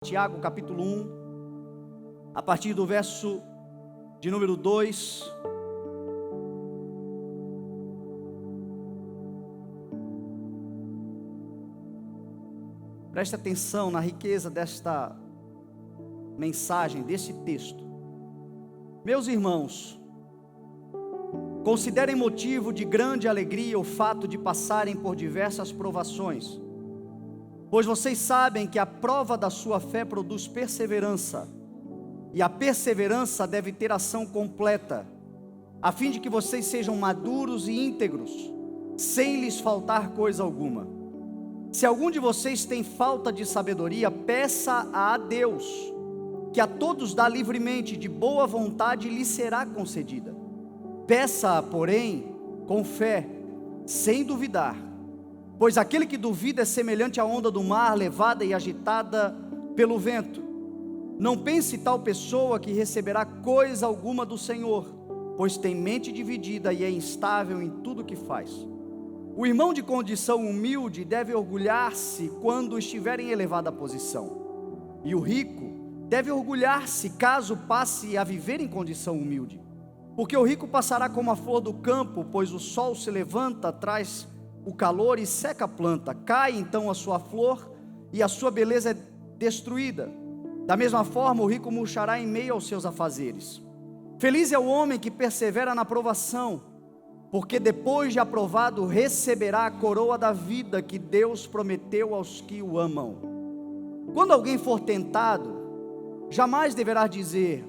Tiago capítulo 1, a partir do verso de número 2. Preste atenção na riqueza desta mensagem, desse texto. Meus irmãos, considerem motivo de grande alegria o fato de passarem por diversas provações, pois vocês sabem que a prova da sua fé produz perseverança, e a perseverança deve ter ação completa, a fim de que vocês sejam maduros e íntegros, sem lhes faltar coisa alguma. Se algum de vocês tem falta de sabedoria, peça a Deus, que a todos dá livremente, de boa vontade, lhe será concedida. Peça, porém, com fé, sem duvidar, pois aquele que duvida é semelhante à onda do mar, levada e agitada pelo vento. Não pense tal pessoa que receberá coisa alguma do Senhor, pois tem mente dividida e é instável em tudo que faz. O irmão de condição humilde deve orgulhar-se quando estiver em elevada posição, e o rico deve orgulhar-se caso passe a viver em condição humilde, porque o rico passará como a flor do campo, pois o sol se levanta, traz o calor e seca a planta, cai então a sua flor e a sua beleza é destruída. Da mesma forma, o rico murchará em meio aos seus afazeres. Feliz é o homem que persevera na provação, porque depois de aprovado receberá a coroa da vida que Deus prometeu aos que o amam. Quando alguém for tentado, jamais deverá dizer: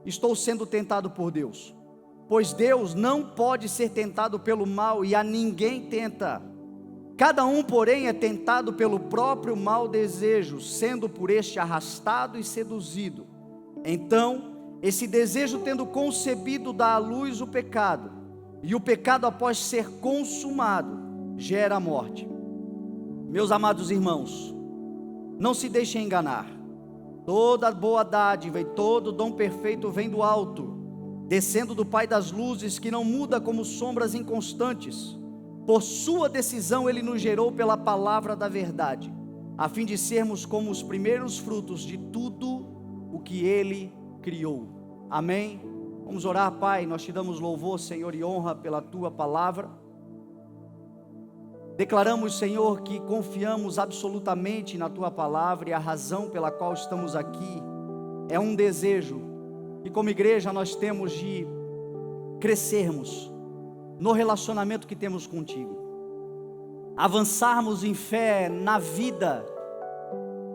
estou sendo tentado por Deus, pois Deus não pode ser tentado pelo mal e a ninguém tenta. Cada um, porém, é tentado pelo próprio mau desejo, sendo por este arrastado e seduzido. Então, esse desejo, tendo concebido, dá à luz o pecado, e o pecado, após ser consumado, gera a morte. Meus amados irmãos, não se deixem enganar. Toda boa dádiva e todo dom perfeito vem do alto, descendo do Pai das luzes, que não muda como sombras inconstantes. Por sua decisão ele nos gerou pela palavra da verdade, a fim de sermos como os primeiros frutos de tudo o que ele criou. Amém? Vamos orar. Pai, nós te damos louvor, Senhor, e honra pela tua palavra. Declaramos, Senhor, que confiamos absolutamente na tua palavra, e a razão pela qual estamos aqui é um desejo, e como igreja nós temos de crescermos no relacionamento que temos contigo, avançarmos em fé na vida,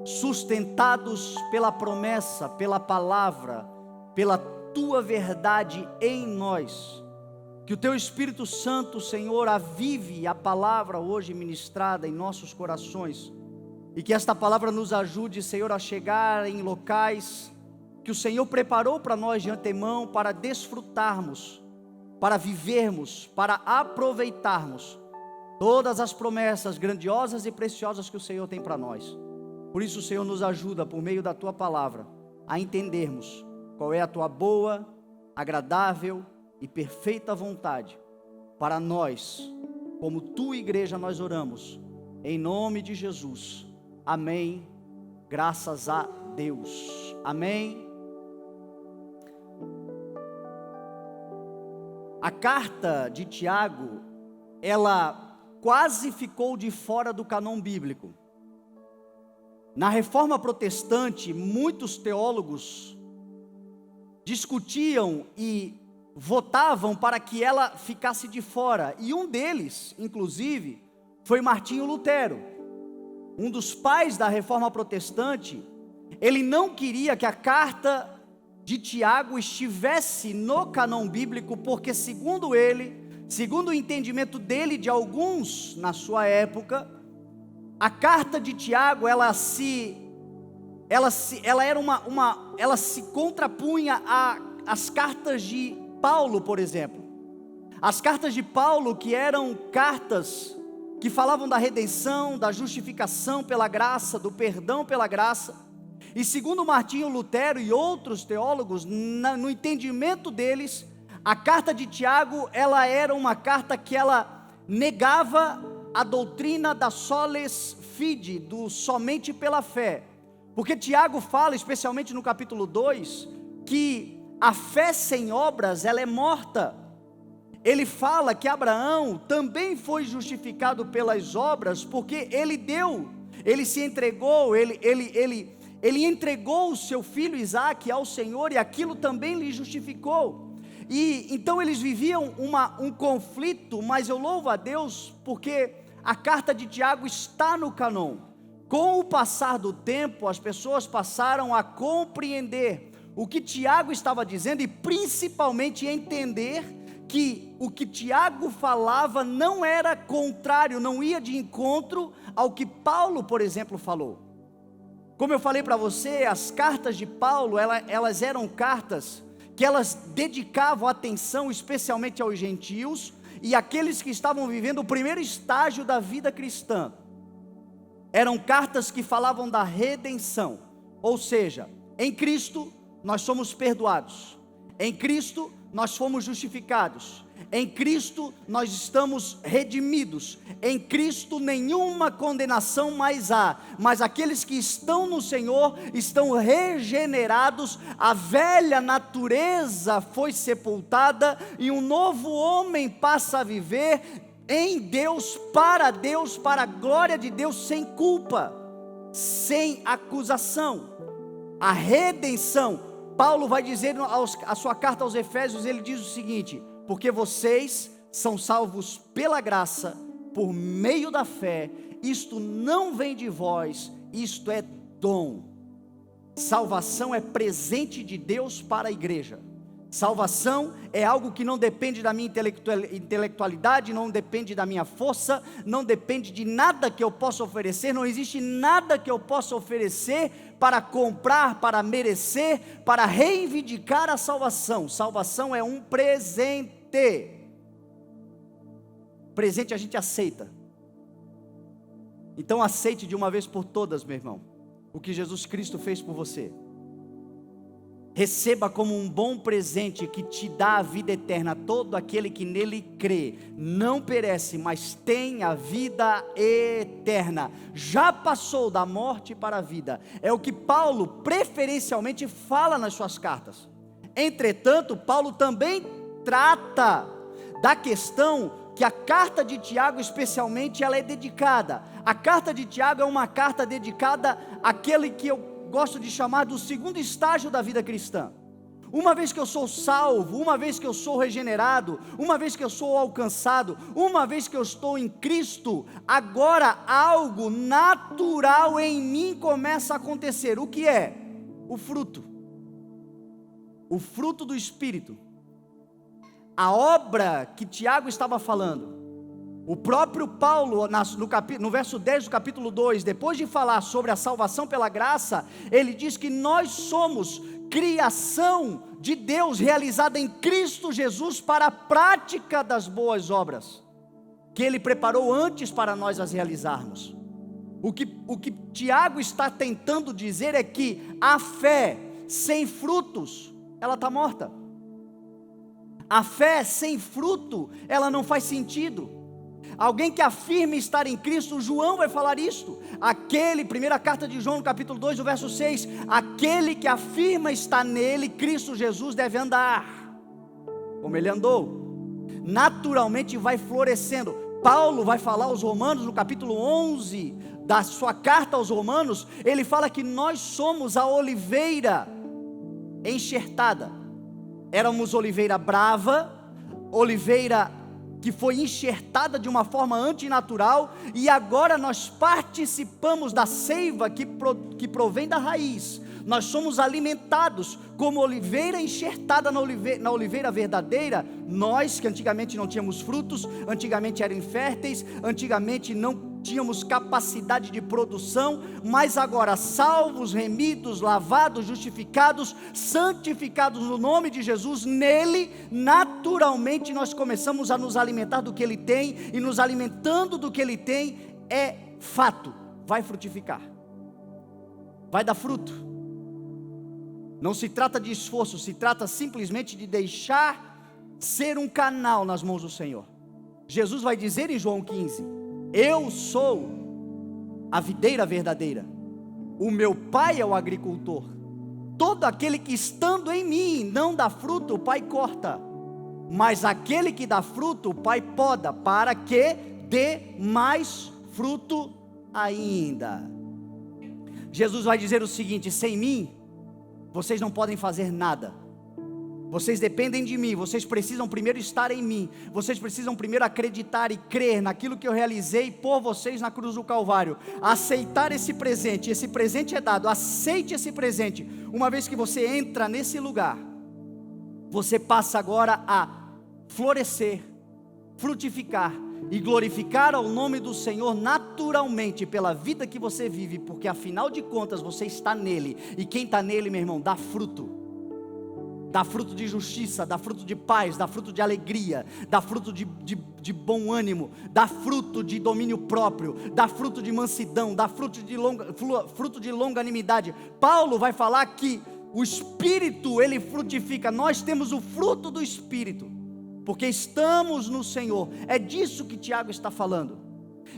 sustentados pela promessa, pela palavra, pela tua verdade em nós. Que o teu Espírito Santo, Senhor, avive a palavra hoje ministrada em nossos corações, e que esta palavra nos ajude, Senhor, a chegar em locais que o Senhor preparou para nós de antemão, para desfrutarmos, para vivermos, para aproveitarmos todas as promessas grandiosas e preciosas que o Senhor tem para nós. Por isso, Senhor, nos ajuda por meio da tua palavra a entendermos qual é a tua boa, agradável e perfeita vontade para nós. Como tua igreja nós oramos, em nome de Jesus. Amém. Graças a Deus. Amém. A carta de Tiago, ela quase ficou de fora do cânon bíblico. Na Reforma Protestante, muitos teólogos discutiam e votavam para que ela ficasse de fora, e um deles, inclusive, foi Martinho Lutero, um dos pais da Reforma Protestante. Ele não queria que a carta de Tiago estivesse no cânon bíblico, porque segundo ele, segundo o entendimento dele, de alguns na sua época, a carta de Tiago, ela se contrapunha às cartas de Paulo, por exemplo. As cartas de Paulo, que eram cartas que falavam da redenção, da justificação pela graça, do perdão pela graça. E segundo Martinho Lutero e outros teólogos, no entendimento deles, a carta de Tiago, ela era uma carta que ela negava a doutrina da solis fide, do somente pela fé, Porque Tiago fala, especialmente no capítulo 2, que a fé sem obras, ela é morta. Ele fala que Abraão também foi justificado pelas obras, porque ele se entregou, ele entregou o seu filho Isaque ao Senhor, e aquilo também lhe justificou. E então eles viviam um conflito, mas eu louvo a Deus, porque a carta de Tiago está no cânon. Com o passar do tempo, as pessoas passaram a compreender o que Tiago estava dizendo, e principalmente entender que o que Tiago falava não era contrário, não ia de encontro ao que Paulo, por exemplo, falou. Como eu falei para você, as cartas de Paulo, elas eram cartas que elas dedicavam atenção especialmente aos gentios e aqueles que estavam vivendo o primeiro estágio da vida cristã. Eram cartas que falavam da redenção, ou seja, em Cristo nós somos perdoados, em Cristo nós fomos justificados, em Cristo nós estamos redimidos, em Cristo nenhuma condenação mais há, mas aqueles que estão no Senhor estão regenerados, a velha natureza foi sepultada e um novo homem passa a viver em Deus, para a glória de Deus, sem culpa, sem acusação. A redenção, Paulo vai dizer a sua carta aos Efésios, ele diz o seguinte: porque vocês são salvos pela graça, por meio da fé, isto não vem de vós, isto é dom. Salvação é presente de Deus para a igreja. Salvação é algo que não depende da minha intelectualidade, não depende da minha força, não depende de nada que eu possa oferecer, não existe nada que eu possa oferecer para comprar, para merecer, para reivindicar a salvação. Salvação é um presente. Presente a gente aceita. Então aceite de uma vez por todas, meu irmão, o que Jesus Cristo fez por você. Receba como um bom presente que te dá a vida eterna. Todo aquele que nele crê não perece, mas tem a vida eterna. Já passou da morte para a vida. É o que Paulo preferencialmente fala nas suas cartas. Entretanto, Paulo também trata da questão que a carta de Tiago especialmente ela é dedicada. A carta de Tiago é uma carta dedicada àquele que eu gosto de chamar do segundo estágio da vida cristã. Uma vez que eu sou salvo, uma vez que eu sou regenerado, uma vez que eu sou alcançado, uma vez que eu estou em Cristo, agora algo natural em mim começa a acontecer. O que é? O fruto do Espírito. A obra que Tiago estava falando, o próprio Paulo, no verso 10 do capítulo 2, depois de falar sobre a salvação pela graça, ele diz que nós somos criação de Deus, realizada em Cristo Jesus para a prática das boas obras, que Ele preparou antes para nós as realizarmos. O que Tiago está tentando dizer é que a fé sem frutos, ela está morta. A fé sem fruto, ela não faz sentido. Alguém que afirma estar em Cristo, João vai falar isto, primeira carta de João, no capítulo 2, no verso 6, aquele que afirma estar nele, Cristo Jesus, deve andar como ele andou, naturalmente vai florescendo. Paulo vai falar aos Romanos, no capítulo 11, da sua carta aos Romanos, ele fala que nós somos a oliveira enxertada. Éramos oliveira brava, oliveira que foi enxertada de uma forma antinatural, e agora nós participamos da seiva que provém da raiz. Nós somos alimentados como oliveira enxertada na oliveira verdadeira. Nós que antigamente não tínhamos frutos, antigamente eram inférteis, antigamente não tínhamos capacidade de produção, mas agora salvos, remidos, lavados, justificados, santificados no nome de Jesus, nele naturalmente nós começamos a nos alimentar do que Ele tem, e nos alimentando do que Ele tem, é fato, vai frutificar, vai dar fruto. Não se trata de esforço, se trata simplesmente de deixar ser um canal nas mãos do Senhor. Jesus vai dizer em João 15, eu sou a videira verdadeira, O meu Pai é o agricultor. Todo aquele que estando em mim não dá fruto, o Pai corta. Mas aquele que dá fruto, o Pai poda, para que dê mais fruto ainda. Jesus vai dizer o seguinte: sem mim, vocês não podem fazer nada. Vocês dependem de mim, vocês precisam primeiro estar em mim, vocês precisam primeiro acreditar e crer naquilo que eu realizei por vocês na cruz do Calvário, aceitar esse presente é dado, aceite esse presente. Uma vez que você entra nesse lugar, você passa agora a florescer, frutificar e glorificar ao nome do Senhor naturalmente pela vida que você vive, porque afinal de contas você está nele, e quem está nele, meu irmão, dá fruto. Dá fruto de justiça, dá fruto de paz, dá fruto de alegria, dá fruto de bom ânimo, dá fruto de domínio próprio, dá fruto de mansidão, dá fruto de longanimidade. Paulo vai falar que o Espírito, ele frutifica. Nós temos o fruto do Espírito, porque estamos no Senhor. É disso que Tiago está falando.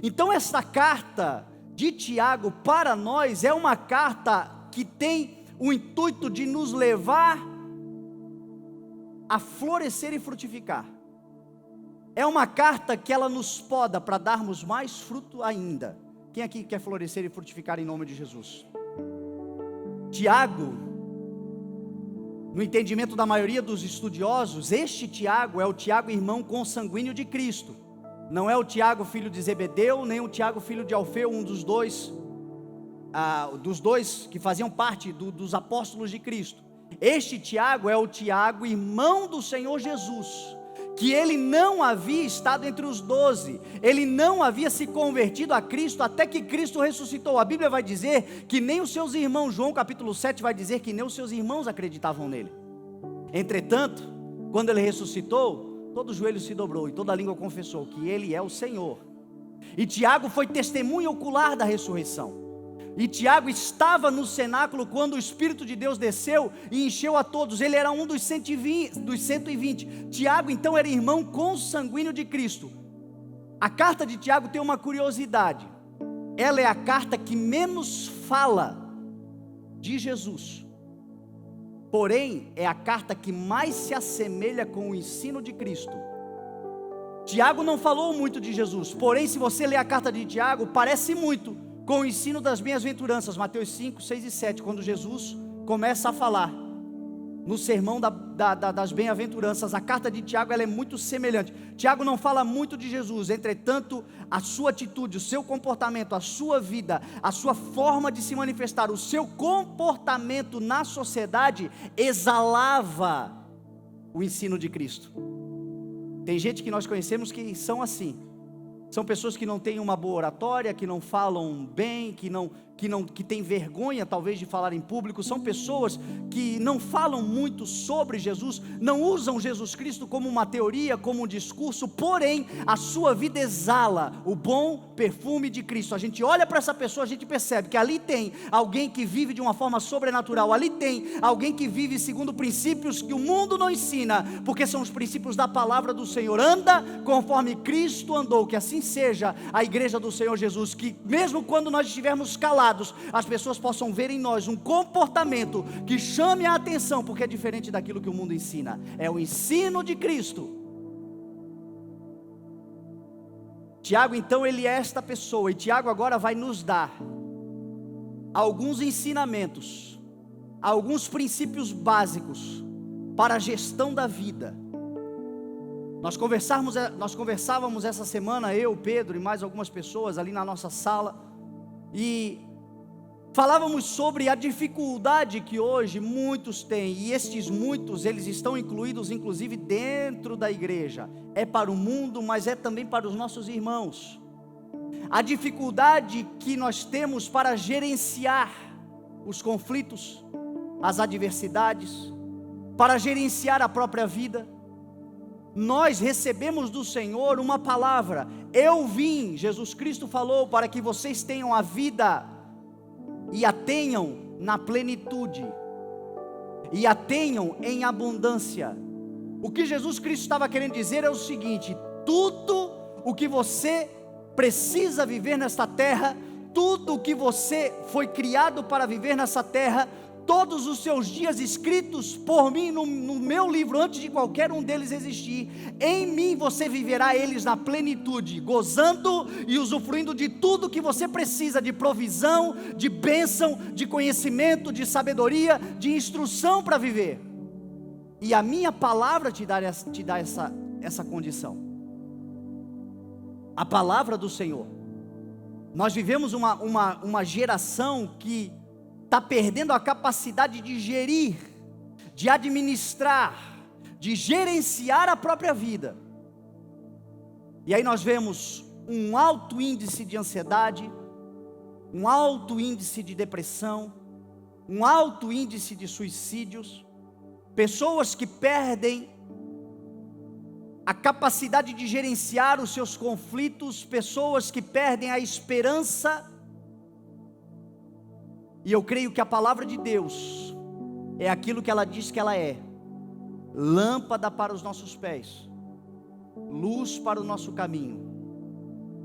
Então esta carta de Tiago para nós é uma carta que tem o intuito de nos levar a florescer e frutificar. É uma carta que ela nos poda para darmos mais fruto ainda. Quem aqui quer florescer e frutificar em nome de Jesus? Tiago, no entendimento da maioria dos estudiosos, este Tiago é o Tiago irmão consanguíneo de Cristo. Não é o Tiago filho de Zebedeu, nem o Tiago filho de Alfeu, um dos dois que faziam parte dos apóstolos de Cristo. Este Tiago é o Tiago, irmão do Senhor Jesus, que ele não havia estado entre os 12, ele não havia se convertido a Cristo até que Cristo ressuscitou. A Bíblia vai dizer que nem os seus irmãos, João capítulo 7 vai dizer que nem os seus irmãos acreditavam nele. Entretanto, quando ele ressuscitou, todo joelho se dobrou e toda língua confessou que ele é o Senhor. E Tiago foi testemunha ocular da ressurreição. E Tiago estava no cenáculo quando o Espírito de Deus desceu e encheu a todos. Ele era um dos 120. Tiago então era irmão consanguíneo de Cristo. A carta de Tiago tem uma curiosidade. Ela é a carta que menos fala de Jesus. Porém, é a carta que mais se assemelha com o ensino de Cristo. Tiago não falou muito de Jesus. Porém, se você ler a carta de Tiago, parece muito com o ensino das bem-aventuranças, Mateus 5, 6 e 7, quando Jesus começa a falar no sermão das bem-aventuranças. A carta de Tiago ela é muito semelhante. Tiago não fala muito de Jesus, entretanto, a sua atitude, o seu comportamento, a sua vida, a sua forma de se manifestar, o seu comportamento na sociedade exalava o ensino de Cristo. Tem gente que nós conhecemos que são assim. São pessoas que não têm uma boa oratória, que não falam bem, que têm vergonha talvez de falar em público. São pessoas que não falam muito sobre Jesus, não usam Jesus Cristo como uma teoria, como um discurso, porém a sua vida exala o bom perfume de Cristo. A gente olha para essa pessoa, a gente percebe que ali tem alguém que vive de uma forma sobrenatural, ali tem alguém que vive segundo princípios que o mundo não ensina, porque são os princípios da palavra do Senhor. Anda conforme Cristo andou, que assim seja a igreja do Senhor Jesus, que mesmo quando nós estivermos calados, as pessoas possam ver em nós um comportamento que chame a atenção, porque é diferente daquilo que o mundo ensina. É o ensino de Cristo. Tiago então ele é esta pessoa, e Tiago agora vai nos dar alguns ensinamentos, alguns princípios básicos para a gestão da vida. Nós conversávamos essa semana, eu, Pedro e mais algumas pessoas ali na nossa sala, e falávamos sobre a dificuldade que hoje muitos têm, e estes muitos, eles estão incluídos inclusive dentro da igreja. É para o mundo, mas é também para os nossos irmãos. A dificuldade que nós temos para gerenciar os conflitos, as adversidades, para gerenciar a própria vida. Nós recebemos do Senhor uma palavra: eu vim, Jesus Cristo falou, para que vocês tenham a vida e a tenham na plenitude, e a tenham em abundância. O que Jesus Cristo estava querendo dizer é o seguinte: tudo o que você precisa viver nesta terra, tudo que você foi criado para viver nessa terra, todos os seus dias escritos por mim no meu livro, antes de qualquer um deles existir, em mim você viverá eles na plenitude, gozando e usufruindo de tudo que você precisa, de provisão, de bênção, de conhecimento, de sabedoria, de instrução para viver. E a minha palavra te dá essa condição. A palavra do Senhor. Nós vivemos uma geração que está perdendo a capacidade de gerir, de administrar, de gerenciar a própria vida. E aí nós vemos um alto índice de ansiedade, um alto índice de depressão, um alto índice de suicídios, pessoas que perdem a capacidade de gerenciar os seus conflitos, pessoas que perdem a esperança. E eu creio que a palavra de Deus é aquilo que ela diz que ela é: lâmpada para os nossos pés, luz para o nosso caminho.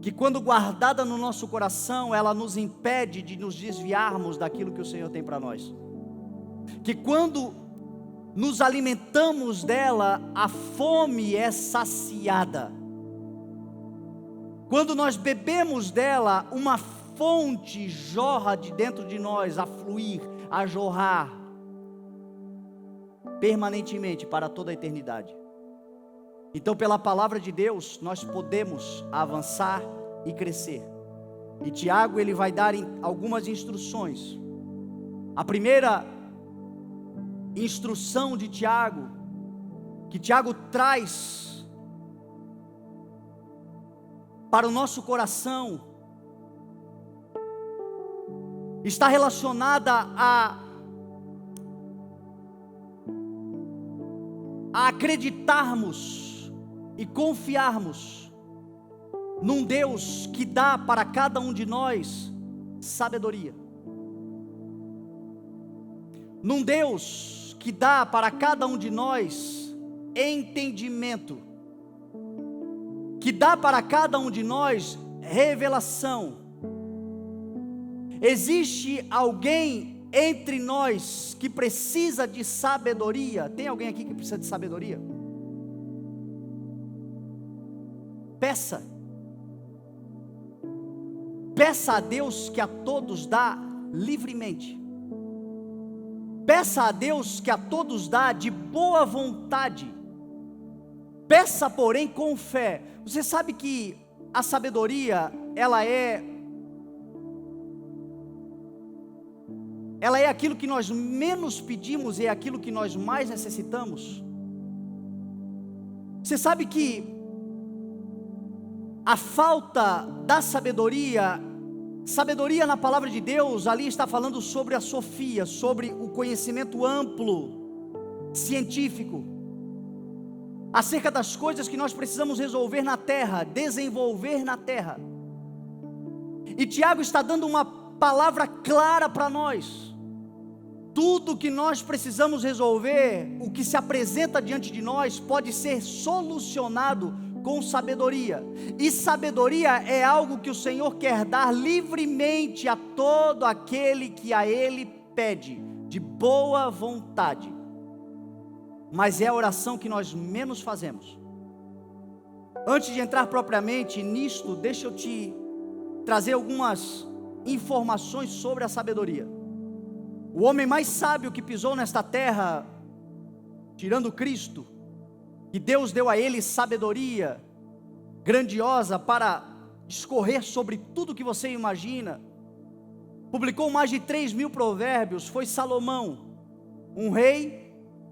Que quando guardada no nosso coração, ela nos impede de nos desviarmos daquilo que o Senhor tem para nós. Que quando nos alimentamos dela, a fome é saciada. Quando nós bebemos dela, uma fonte jorra de dentro de nós, a fluir, a jorrar, permanentemente para toda a eternidade. Então, pela palavra de Deus, nós podemos avançar e crescer. E Tiago, ele vai dar algumas instruções. A primeira instrução de Tiago, que Tiago traz para o nosso coração, está relacionada a acreditarmos e confiarmos num Deus que dá para cada um de nós sabedoria, num Deus que dá para cada um de nós entendimento, que dá para cada um de nós revelação. Existe alguém entre nós que precisa de sabedoria? Tem alguém aqui que precisa de sabedoria? Peça. Peça a Deus, que a todos dá livremente. Peça a Deus, que a todos dá de boa vontade. Peça, porém, com fé. Você sabe que a sabedoria, ela é aquilo que nós menos pedimos e é aquilo que nós mais necessitamos. Você sabe que a falta da sabedoria na palavra de Deus, ali está falando sobre a sofia, sobre o conhecimento amplo, científico, acerca das coisas que nós precisamos resolver na terra, desenvolver na terra. E Tiago está dando uma palavra clara para nós. Tudo que nós precisamos resolver, o que se apresenta diante de nós, pode ser solucionado com sabedoria. E sabedoria é algo que o Senhor quer dar livremente a todo aquele que a Ele pede, de boa vontade. Mas é a oração que nós menos fazemos. Antes de entrar propriamente nisto, deixa eu te trazer algumas informações sobre a sabedoria. O homem mais sábio que pisou nesta terra, tirando Cristo, que Deus deu a ele sabedoria grandiosa para discorrer sobre tudo que você imagina, publicou mais de 3.000 provérbios, foi Salomão, um rei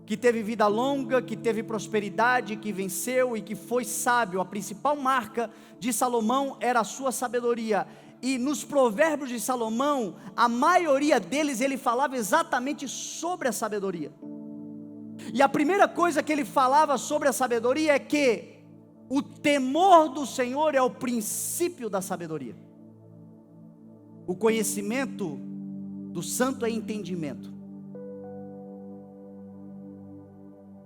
que teve vida longa, que teve prosperidade, que venceu e que foi sábio. A principal marca de Salomão era a sua sabedoria. E nos provérbios de Salomão, a maioria deles, ele falava exatamente sobre a sabedoria. E a primeira coisa que ele falava sobre a sabedoria é que o temor do Senhor é o princípio da sabedoria. O conhecimento do santo é entendimento.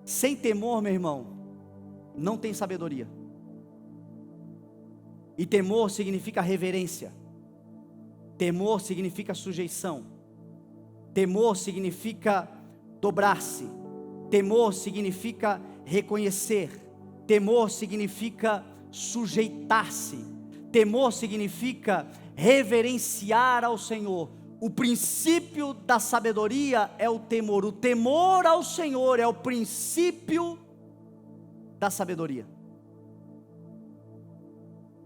Sem temor, meu irmão, não tem sabedoria. E temor significa reverência. Temor significa sujeição. Temor significa dobrar-se. Temor significa reconhecer. Temor significa sujeitar-se. Temor significa reverenciar ao Senhor. O princípio da sabedoria é o temor. O temor ao Senhor é o princípio da sabedoria.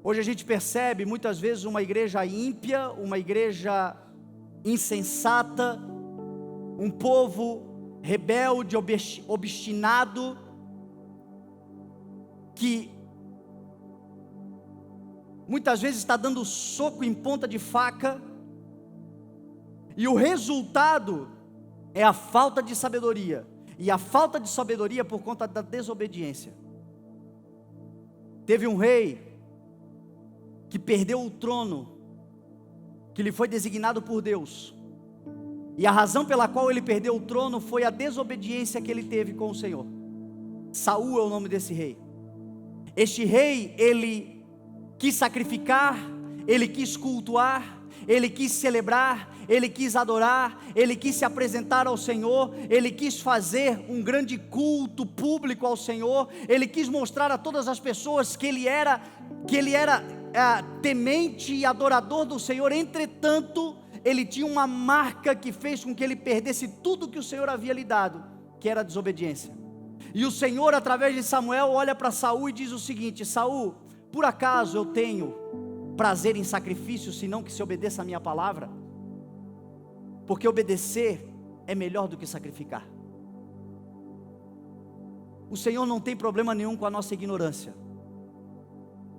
Hoje a gente percebe muitas vezes uma igreja ímpia, uma igreja insensata, um povo rebelde, obstinado, que muitas vezes está dando soco em ponta de faca, e o resultado é a falta de sabedoria, e a falta de sabedoria por conta da desobediência. Teve um rei que perdeu o trono que lhe foi designado por Deus, e a razão pela qual ele perdeu o trono foi a desobediência que ele teve com o Senhor. Saul é o nome desse rei. Este rei, ele quis sacrificar, ele quis cultuar, ele quis celebrar, ele quis adorar, ele quis se apresentar ao Senhor, ele quis fazer um grande culto público ao Senhor, ele quis mostrar a todas as pessoas que ele era temente e adorador do Senhor. Entretanto, ele tinha uma marca que fez com que ele perdesse tudo que o Senhor havia lhe dado, que era a desobediência. E o Senhor, através de Samuel, olha para Saul e diz o seguinte: Saul, por acaso eu tenho prazer em sacrifício, senão que se obedeça a minha palavra? Porque obedecer é melhor do que sacrificar. O Senhor não tem problema nenhum com a nossa ignorância.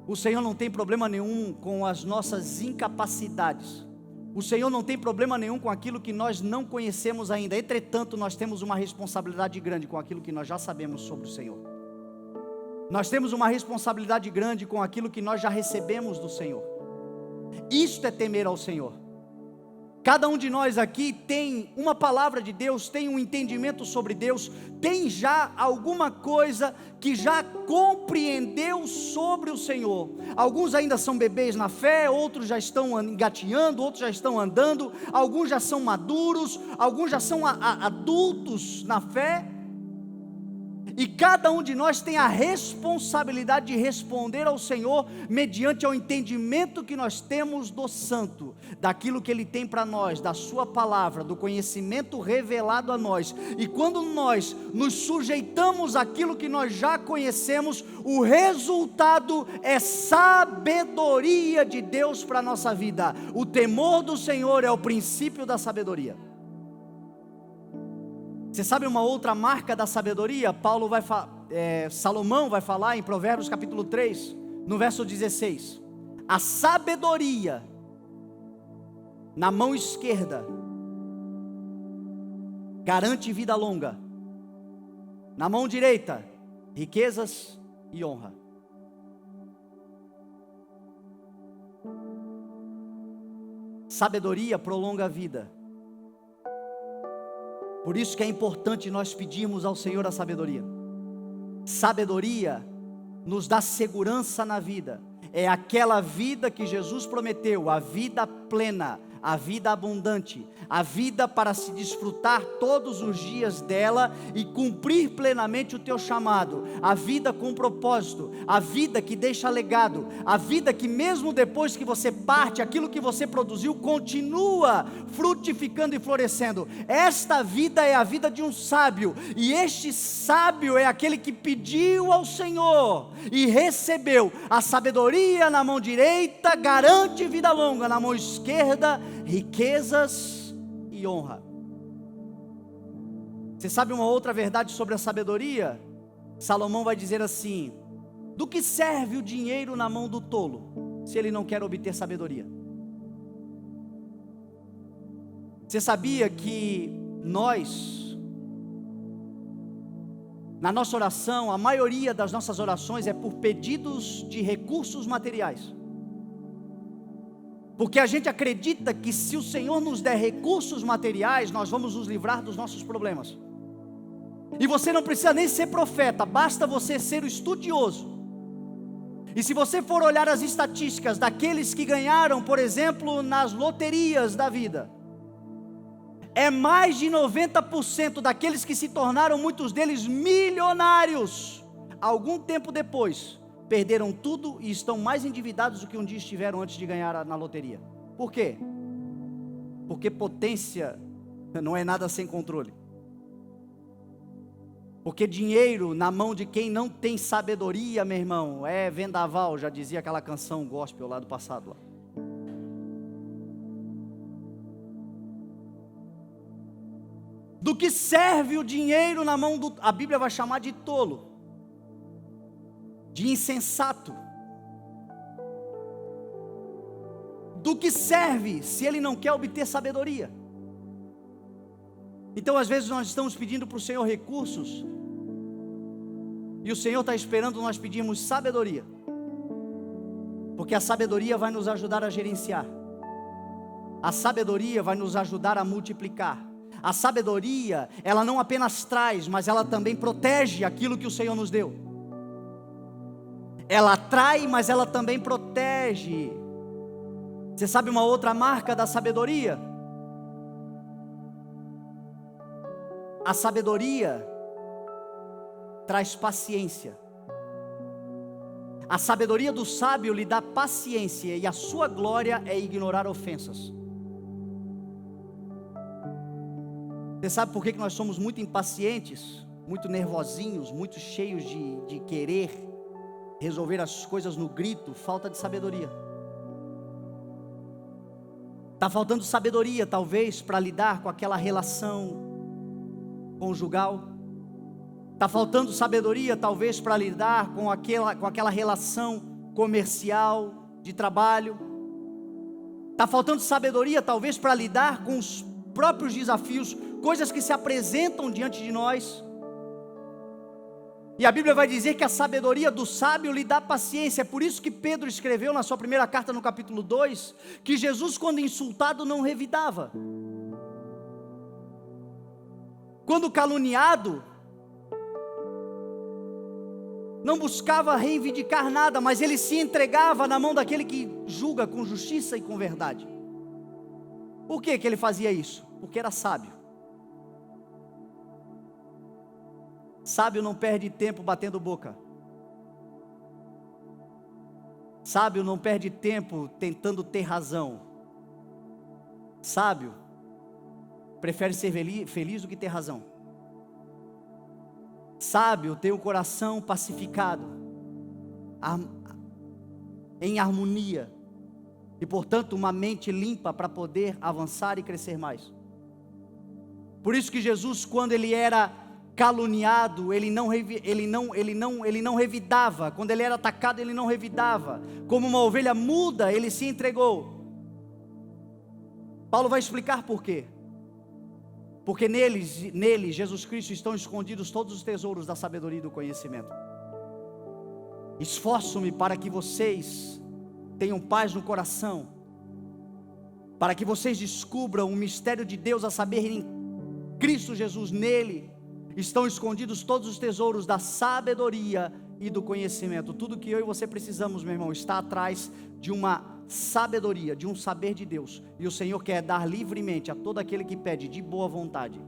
O Senhor não tem problema nenhum com as nossas incapacidades. O Senhor não tem problema nenhum com aquilo que nós não conhecemos ainda. Entretanto, nós temos uma responsabilidade grande com aquilo que nós já sabemos sobre o Senhor. Nós temos uma responsabilidade grande com aquilo que nós já recebemos do Senhor. Isto é temer ao Senhor. Cada um de nós aqui tem uma palavra de Deus, tem um entendimento sobre Deus, tem já alguma coisa que já compreendeu sobre o Senhor. Alguns ainda são bebês na fé, outros já estão engatinhando, outros já estão andando, alguns já são maduros, alguns já são adultos na fé. E cada um de nós tem a responsabilidade de responder ao Senhor mediante o entendimento que nós temos do Santo, daquilo que Ele tem para nós, da Sua palavra, do conhecimento revelado a nós. E quando nós nos sujeitamos àquilo que nós já conhecemos, o resultado é sabedoria de Deus para a nossa vida. O temor do Senhor é o princípio da sabedoria. Você sabe uma outra marca da sabedoria? Salomão vai falar em Provérbios capítulo 3, no verso 16. A sabedoria na mão esquerda garante vida longa, na mão direita, riquezas e honra. Sabedoria prolonga a vida. Por isso que é importante nós pedirmos ao Senhor a sabedoria. Sabedoria nos dá segurança na vida. É aquela vida que Jesus prometeu, a vida plena, a vida abundante, a vida para se desfrutar todos os dias dela e cumprir plenamente o teu chamado, a vida com propósito, a vida que deixa legado, a vida que mesmo depois que você parte, aquilo que você produziu continua frutificando e florescendo. Esta vida é a vida de um sábio, e este sábio é aquele que pediu ao Senhor e recebeu. A sabedoria na mão direita garante vida longa, na mão esquerda riquezas e honra. Você sabe uma outra verdade sobre a sabedoria? Salomão vai dizer assim: do que serve o dinheiro na mão do tolo, se ele não quer obter sabedoria? Você sabia que nós, na nossa oração, a maioria das nossas orações é por pedidos de recursos materiais? Porque a gente acredita que se o Senhor nos der recursos materiais, nós vamos nos livrar dos nossos problemas. E você não precisa nem ser profeta, basta você ser o estudioso E se você for olhar as estatísticas daqueles que ganharam, por exemplo, nas loterias da vida, é mais de 90% daqueles que se tornaram, muitos deles milionários, algum tempo depois, perderam tudo e estão mais endividados do que um dia estiveram antes de ganhar na loteria. Por quê? Porque potência não é nada sem controle. Porque dinheiro na mão de quem não tem sabedoria, meu irmão, é vendaval, já dizia aquela canção gospel lá do passado. Do que serve o dinheiro na mão do... A Bíblia vai chamar de tolo, de insensato. Do que serve se ele não quer obter sabedoria? Então às vezes nós estamos pedindo para o Senhor recursos, e o Senhor está esperando nós pedirmos sabedoria, porque a sabedoria vai nos ajudar a gerenciar, a sabedoria vai nos ajudar a multiplicar. A sabedoria, ela não apenas traz, mas ela também protege aquilo que o Senhor nos deu. Ela atrai, mas ela também protege. Você sabe uma outra marca da sabedoria? A sabedoria traz paciência. A sabedoria do sábio lhe dá paciência, e a sua glória é ignorar ofensas. Você sabe por que nós somos muito impacientes, muito nervosinhos, muito cheios de querer resolver as coisas no grito? Falta de sabedoria. Está faltando sabedoria, talvez, para lidar com aquela relação conjugal. Está faltando sabedoria, talvez, para lidar com aquela relação comercial, de trabalho. Está faltando sabedoria, talvez, para lidar com os próprios desafios, coisas que se apresentam diante de nós. E a Bíblia vai dizer que a sabedoria do sábio lhe dá paciência. É por isso que Pedro escreveu na sua primeira carta, no capítulo 2, que Jesus, quando insultado, não revidava. Quando caluniado, não buscava reivindicar nada, mas ele se entregava na mão daquele que julga com justiça e com verdade. Por que ele fazia isso? Porque era sábio. Sábio não perde tempo batendo boca. Sábio não perde tempo tentando ter razão. Sábio prefere ser feliz do que ter razão. Sábio tem o coração pacificado, em harmonia, e portanto uma mente limpa para poder avançar e crescer mais. Por isso que Jesus, quando ele era caluniado, ele não revidava. Quando ele era atacado, ele não revidava. Como uma ovelha muda, ele se entregou. Paulo vai explicar por quê. Porque nele, Jesus Cristo, estão escondidos todos os tesouros da sabedoria e do conhecimento. Esforço-me para que vocês tenham paz no coração, para que vocês descubram o mistério de Deus, a saber, em Cristo Jesus. Nele estão escondidos todos os tesouros da sabedoria e do conhecimento. Tudo que eu e você precisamos, meu irmão, está atrás de uma sabedoria, de um saber de Deus. E o Senhor quer dar livremente a todo aquele que pede de boa vontade.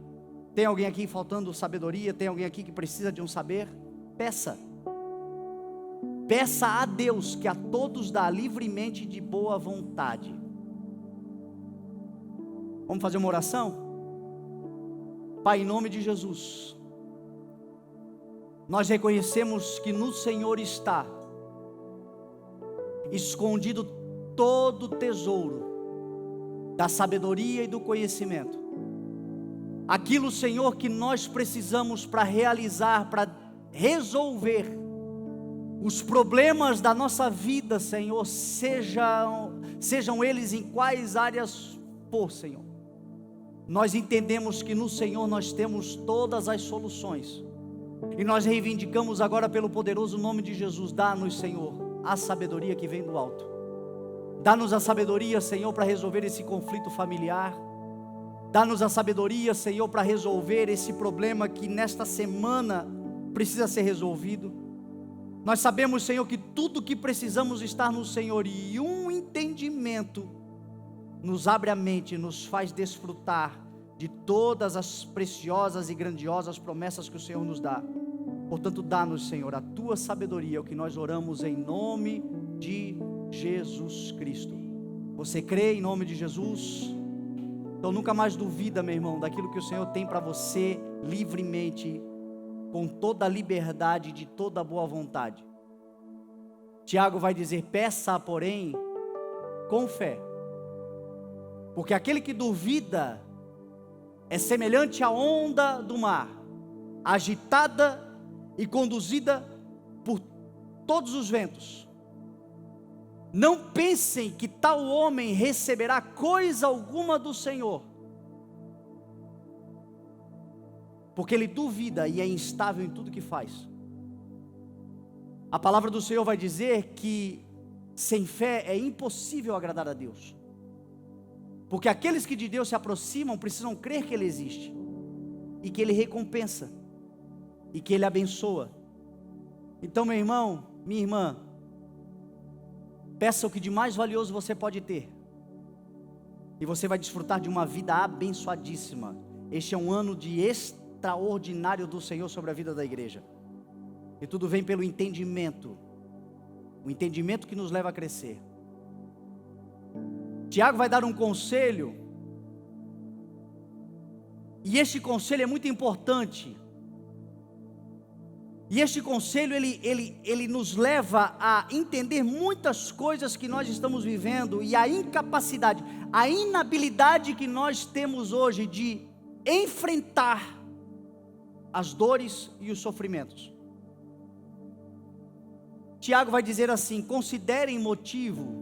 Tem alguém aqui faltando sabedoria? Tem alguém aqui que precisa de um saber? Peça. Peça a Deus, que a todos dá livremente de boa vontade. Vamos fazer uma oração? Pai, em nome de Jesus, nós reconhecemos que no Senhor está escondido todo o tesouro da sabedoria e do conhecimento. Aquilo, Senhor, que nós precisamos para realizar, para resolver os problemas da nossa vida, Senhor, sejam eles em quais áreas for, Senhor. Nós entendemos que no Senhor nós temos todas as soluções, e nós reivindicamos agora pelo poderoso nome de Jesus. Dá-nos, Senhor, a sabedoria que vem do alto. Dá-nos a sabedoria, Senhor, para resolver esse conflito familiar. Dá-nos a sabedoria, Senhor, para resolver esse problema que nesta semana precisa ser resolvido. Nós sabemos, Senhor, que tudo que precisamos está no Senhor, e um entendimento nos abre a mente, nos faz desfrutar de todas as preciosas e grandiosas promessas que o Senhor nos dá. Portanto, dá-nos, Senhor, a tua sabedoria, o que nós oramos em nome de Jesus Cristo. Você crê em nome de Jesus? Então nunca mais duvida, meu irmão, daquilo que o Senhor tem para você livremente, com toda a liberdade, de toda a boa vontade. Tiago vai dizer: peça, porém, com fé. Porque aquele que duvida é semelhante à onda do mar, agitada e conduzida por todos os ventos. Não pensem que tal homem receberá coisa alguma do Senhor, porque ele duvida e é instável em tudo que faz. A palavra do Senhor vai dizer que sem fé é impossível agradar a Deus, porque aqueles que de Deus se aproximam precisam crer que Ele existe, e que Ele recompensa, e que Ele abençoa. Então, meu irmão, minha irmã, peça o que de mais valioso você pode ter, e você vai desfrutar de uma vida abençoadíssima. Este é um ano de extraordinário do Senhor sobre a vida da igreja, e tudo vem pelo entendimento, o entendimento que nos leva a crescer. Tiago vai dar um conselho, e este conselho é muito importante. E este conselho, ele nos leva a entender muitas coisas que nós estamos vivendo, e a incapacidade, a inabilidade que nós temos hoje de enfrentar as dores e os sofrimentos. Tiago vai dizer assim: considerem motivo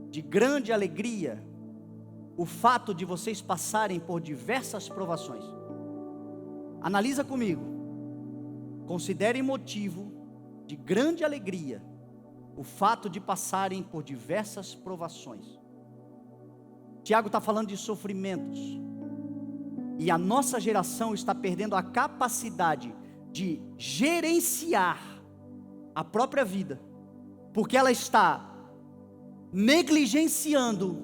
de grande alegria o fato de vocês passarem por diversas provações. Analisa comigo. Considerem motivo de grande alegria o fato de passarem por diversas provações. Tiago está falando de sofrimentos, e a nossa geração está perdendo a capacidade de gerenciar a própria vida, porque ela está negligenciando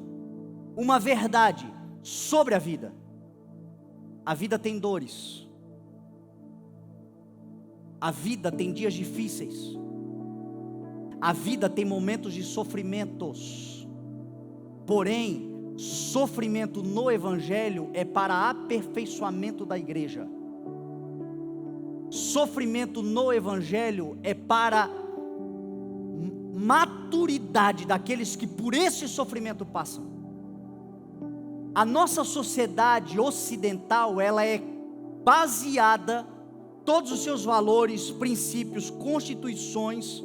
uma verdade sobre a vida. A vida tem dores, a vida tem dias difíceis, a vida tem momentos de sofrimentos. Porém, sofrimento no Evangelho é para aperfeiçoamento da igreja. Sofrimento no Evangelho é para maturidade daqueles que por esse sofrimento passam. A nossa sociedade ocidental, ela é baseada, todos os seus valores, princípios, constituições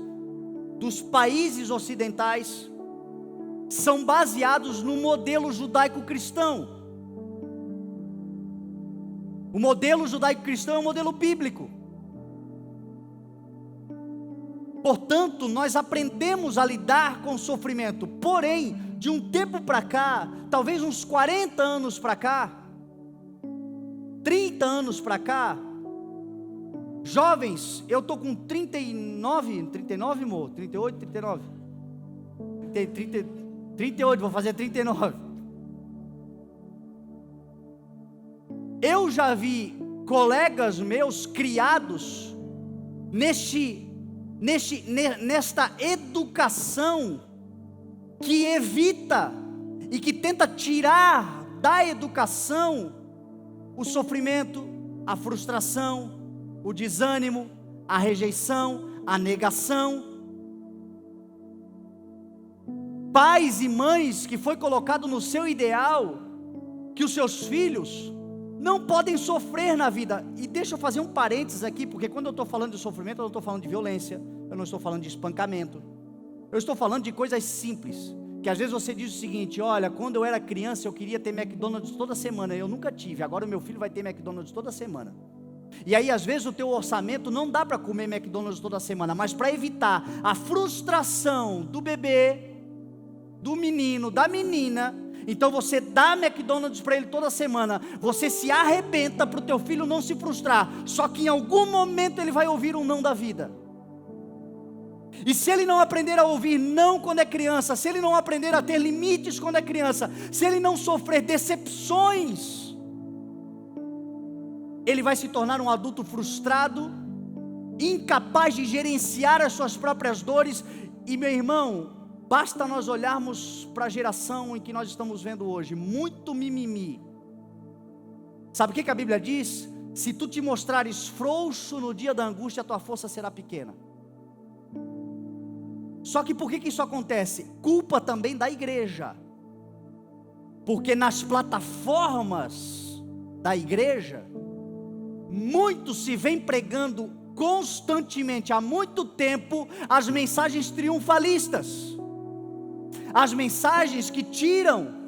dos países ocidentais são baseados no modelo judaico-cristão. O modelo judaico-cristão é um modelo bíblico. Portanto, nós aprendemos a lidar com o sofrimento. Porém, de um tempo para cá, talvez uns 40 anos para cá, 30 anos para cá, jovens, eu estou com 39, amor, 38, 39, 38, vou fazer 39. Eu já vi colegas meus criados nesta educação que evita e que tenta tirar da educação o sofrimento, a frustração, o desânimo, a rejeição, a negação. Pais e mães que foi colocado no seu ideal que os seus filhos não podem sofrer na vida. E deixa eu fazer um parênteses aqui, porque quando eu estou falando de sofrimento, eu não estou falando de violência, eu não estou falando de espancamento, eu estou falando de coisas simples, que às vezes você diz o seguinte: olha, quando eu era criança eu queria ter McDonald's toda semana, eu nunca tive, agora o meu filho vai ter McDonald's toda semana. E aí às vezes o teu orçamento não dá para comer McDonald's toda semana, mas para evitar a frustração do bebê, do menino, da menina, então você dá McDonald's para ele toda semana, você se arrebenta para o teu filho não se frustrar, só que em algum momento ele vai ouvir um não da vida. E se ele não aprender a ouvir não quando é criança, se ele não aprender a ter limites quando é criança, se ele não sofrer decepções, ele vai se tornar um adulto frustrado, incapaz de gerenciar as suas próprias dores. E meu irmão, basta nós olharmos para a geração em que nós estamos vendo hoje, muito mimimi. Sabe o que a Bíblia diz? Se tu te mostrares frouxo no dia da angústia, a tua força será pequena. Só que por que isso acontece? Culpa também da igreja. Porque nas plataformas da igreja, muitos se vêm pregando constantemente, há muito tempo, as mensagens triunfalistas. As mensagens que tiram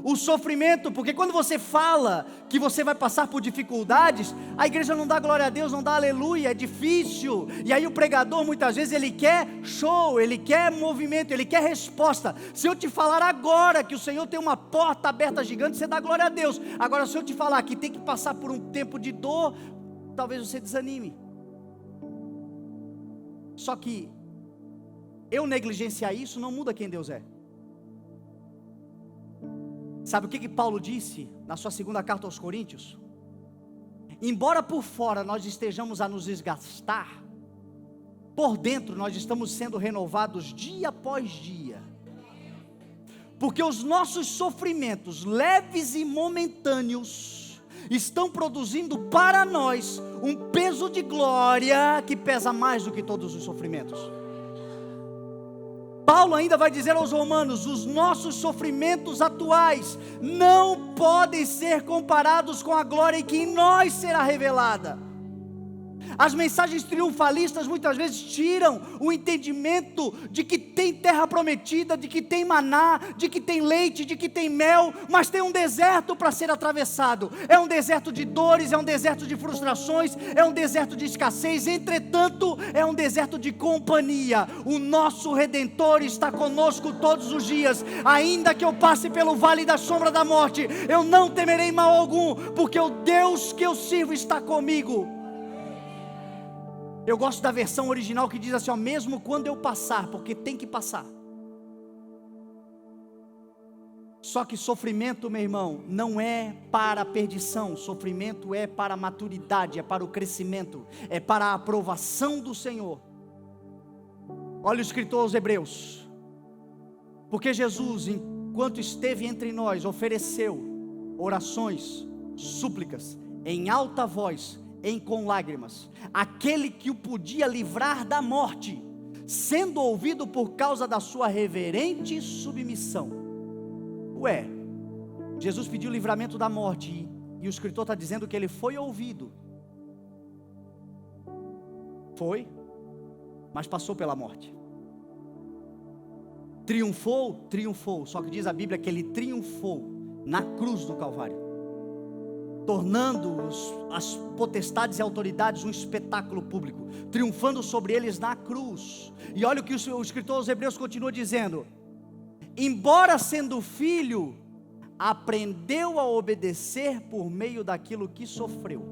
o sofrimento, porque quando você fala que você vai passar por dificuldades, a igreja não dá glória a Deus, não dá aleluia, é difícil. E aí o pregador muitas vezes ele quer show, ele quer movimento, ele quer resposta. Se eu te falar agora que o Senhor tem uma porta aberta gigante, você dá glória a Deus. Agora se eu te falar que tem que passar por um tempo de dor, talvez você desanime. Só que eu negligenciar isso não muda quem Deus é. Sabe o que Paulo disse na sua segunda carta aos Coríntios? Embora por fora nós estejamos a nos desgastar, por dentro nós estamos sendo renovados dia após dia. Porque os nossos sofrimentos leves e momentâneos estão produzindo para nós um peso de glória que pesa mais do que todos os sofrimentos. Paulo ainda vai dizer aos romanos: os nossos sofrimentos atuais não podem ser comparados com a glória que em nós será revelada. As mensagens triunfalistas muitas vezes tiram o entendimento de que tem terra prometida, de que tem maná, de que tem leite, de que tem mel, mas tem um deserto para ser atravessado. É um deserto de dores, é um deserto de frustrações, é um deserto de escassez, entretanto é um deserto de companhia. O nosso Redentor está conosco todos os dias. Ainda que eu passe pelo vale da sombra da morte, eu não temerei mal algum, porque o Deus que eu sirvo está comigo. Eu gosto da versão original que diz assim, ó, mesmo quando eu passar, porque tem que passar. Só que sofrimento, meu irmão, não é para a perdição, sofrimento é para a maturidade, é para o crescimento, é para a aprovação do Senhor. Olha o escritor aos Hebreus, porque Jesus, enquanto esteve entre nós, ofereceu orações, súplicas, em alta voz, com lágrimas, aquele que o podia livrar da morte, sendo ouvido por causa da sua reverente submissão. Ué, Jesus pediu o livramento da morte, e o escritor está dizendo que ele foi ouvido. Foi, mas passou pela morte. Triunfou, triunfou, só que diz a Bíblia que ele triunfou na cruz do Calvário, tornando as potestades e autoridades um espetáculo público, triunfando sobre eles na cruz. E olha o que o escritor aos Hebreus continua dizendo: embora sendo filho, aprendeu a obedecer por meio daquilo que sofreu,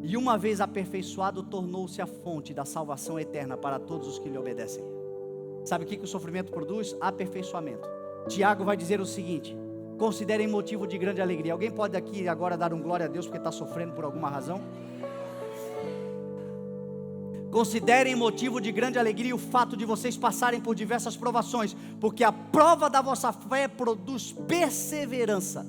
e uma vez aperfeiçoado, tornou-se a fonte da salvação eterna para todos os que lhe obedecem. Sabe o que o sofrimento produz? Aperfeiçoamento. Tiago vai dizer o seguinte: considerem motivo de grande alegria. Alguém pode aqui agora dar um glória a Deus porque está sofrendo por alguma razão? Considerem motivo de grande alegria o fato de vocês passarem por diversas provações, porque a prova da vossa fé produz perseverança,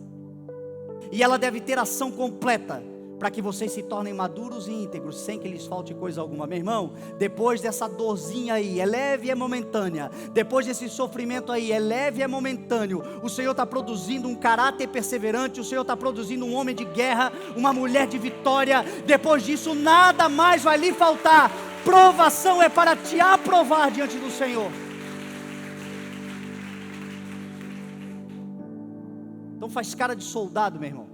e ela deve ter ação completa, para que vocês se tornem maduros e íntegros, sem que lhes falte coisa alguma. Meu irmão, depois dessa dorzinha aí, é leve e é momentânea, depois desse sofrimento aí, é leve e é momentâneo, o Senhor está produzindo um caráter perseverante, o Senhor está produzindo um homem de guerra, uma mulher de vitória. Depois disso, nada mais vai lhe faltar. Provação é para te aprovar diante do Senhor. Então faz cara de soldado, meu irmão.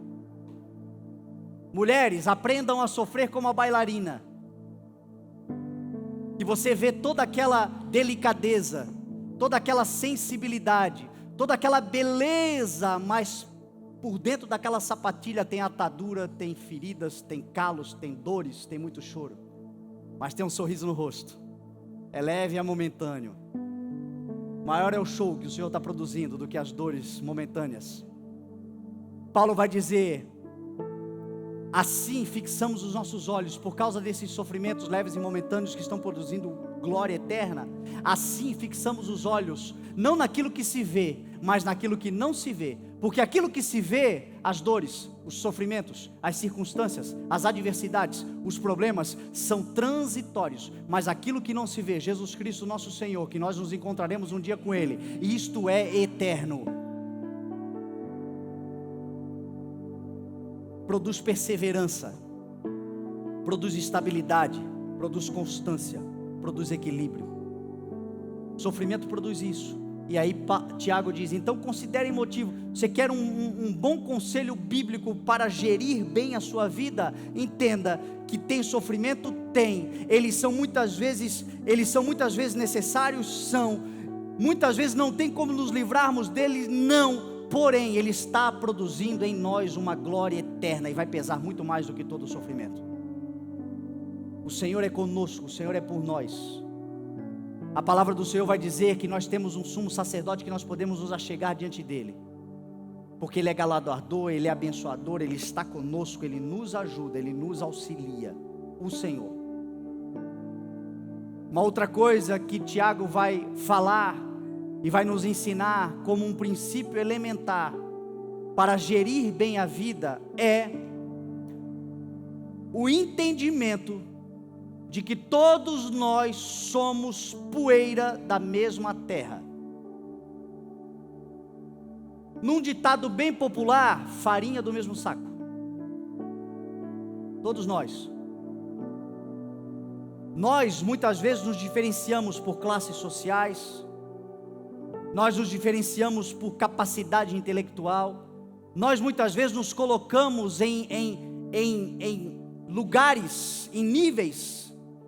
Mulheres, aprendam a sofrer como a bailarina. E você vê toda aquela delicadeza, toda aquela sensibilidade, toda aquela beleza, mas por dentro daquela sapatilha tem atadura, tem feridas, tem calos, tem dores, tem muito choro, mas tem um sorriso no rosto. é leve e é momentâneo. Maior é o show que o Senhor está produzindo do que as dores momentâneas. Paulo vai dizer: assim fixamos os nossos olhos, por causa desses sofrimentos leves e momentâneos que estão produzindo glória eterna. Assim fixamos os olhos, não naquilo que se vê, mas naquilo que não se vê. Porque aquilo que se vê, as dores, os sofrimentos, as circunstâncias, as adversidades, os problemas, são transitórios. Mas aquilo que não se vê, Jesus Cristo nosso Senhor, que nós nos encontraremos um dia com Ele, isto é eterno. Produz perseverança, produz estabilidade, produz constância, produz equilíbrio. Sofrimento produz isso. E aí Tiago diz: então considerem motivo. Você quer um bom conselho bíblico para gerir bem a sua vida? Entenda que tem sofrimento? Tem. Eles são muitas vezes necessários? São. Muitas vezes não tem como nos livrarmos deles? Não. Porém, Ele está produzindo em nós uma glória eterna, e vai pesar muito mais do que todo o sofrimento. O Senhor é conosco, o Senhor é por nós. A palavra do Senhor vai dizer que nós temos um sumo sacerdote que nós podemos nos achegar diante dele, porque Ele é galardoador, Ele é abençoador, Ele está conosco, Ele nos ajuda, Ele nos auxilia, o Senhor. Uma outra coisa que Tiago vai falar e vai nos ensinar como um princípio elementar para gerir bem a vida é o entendimento de que todos nós somos poeira da mesma terra. Num ditado bem popular, farinha do mesmo saco. Todos nós. Nós muitas vezes nos diferenciamos por classes sociais, nós nos diferenciamos por capacidade intelectual, nós muitas vezes nos colocamos em lugares, em níveis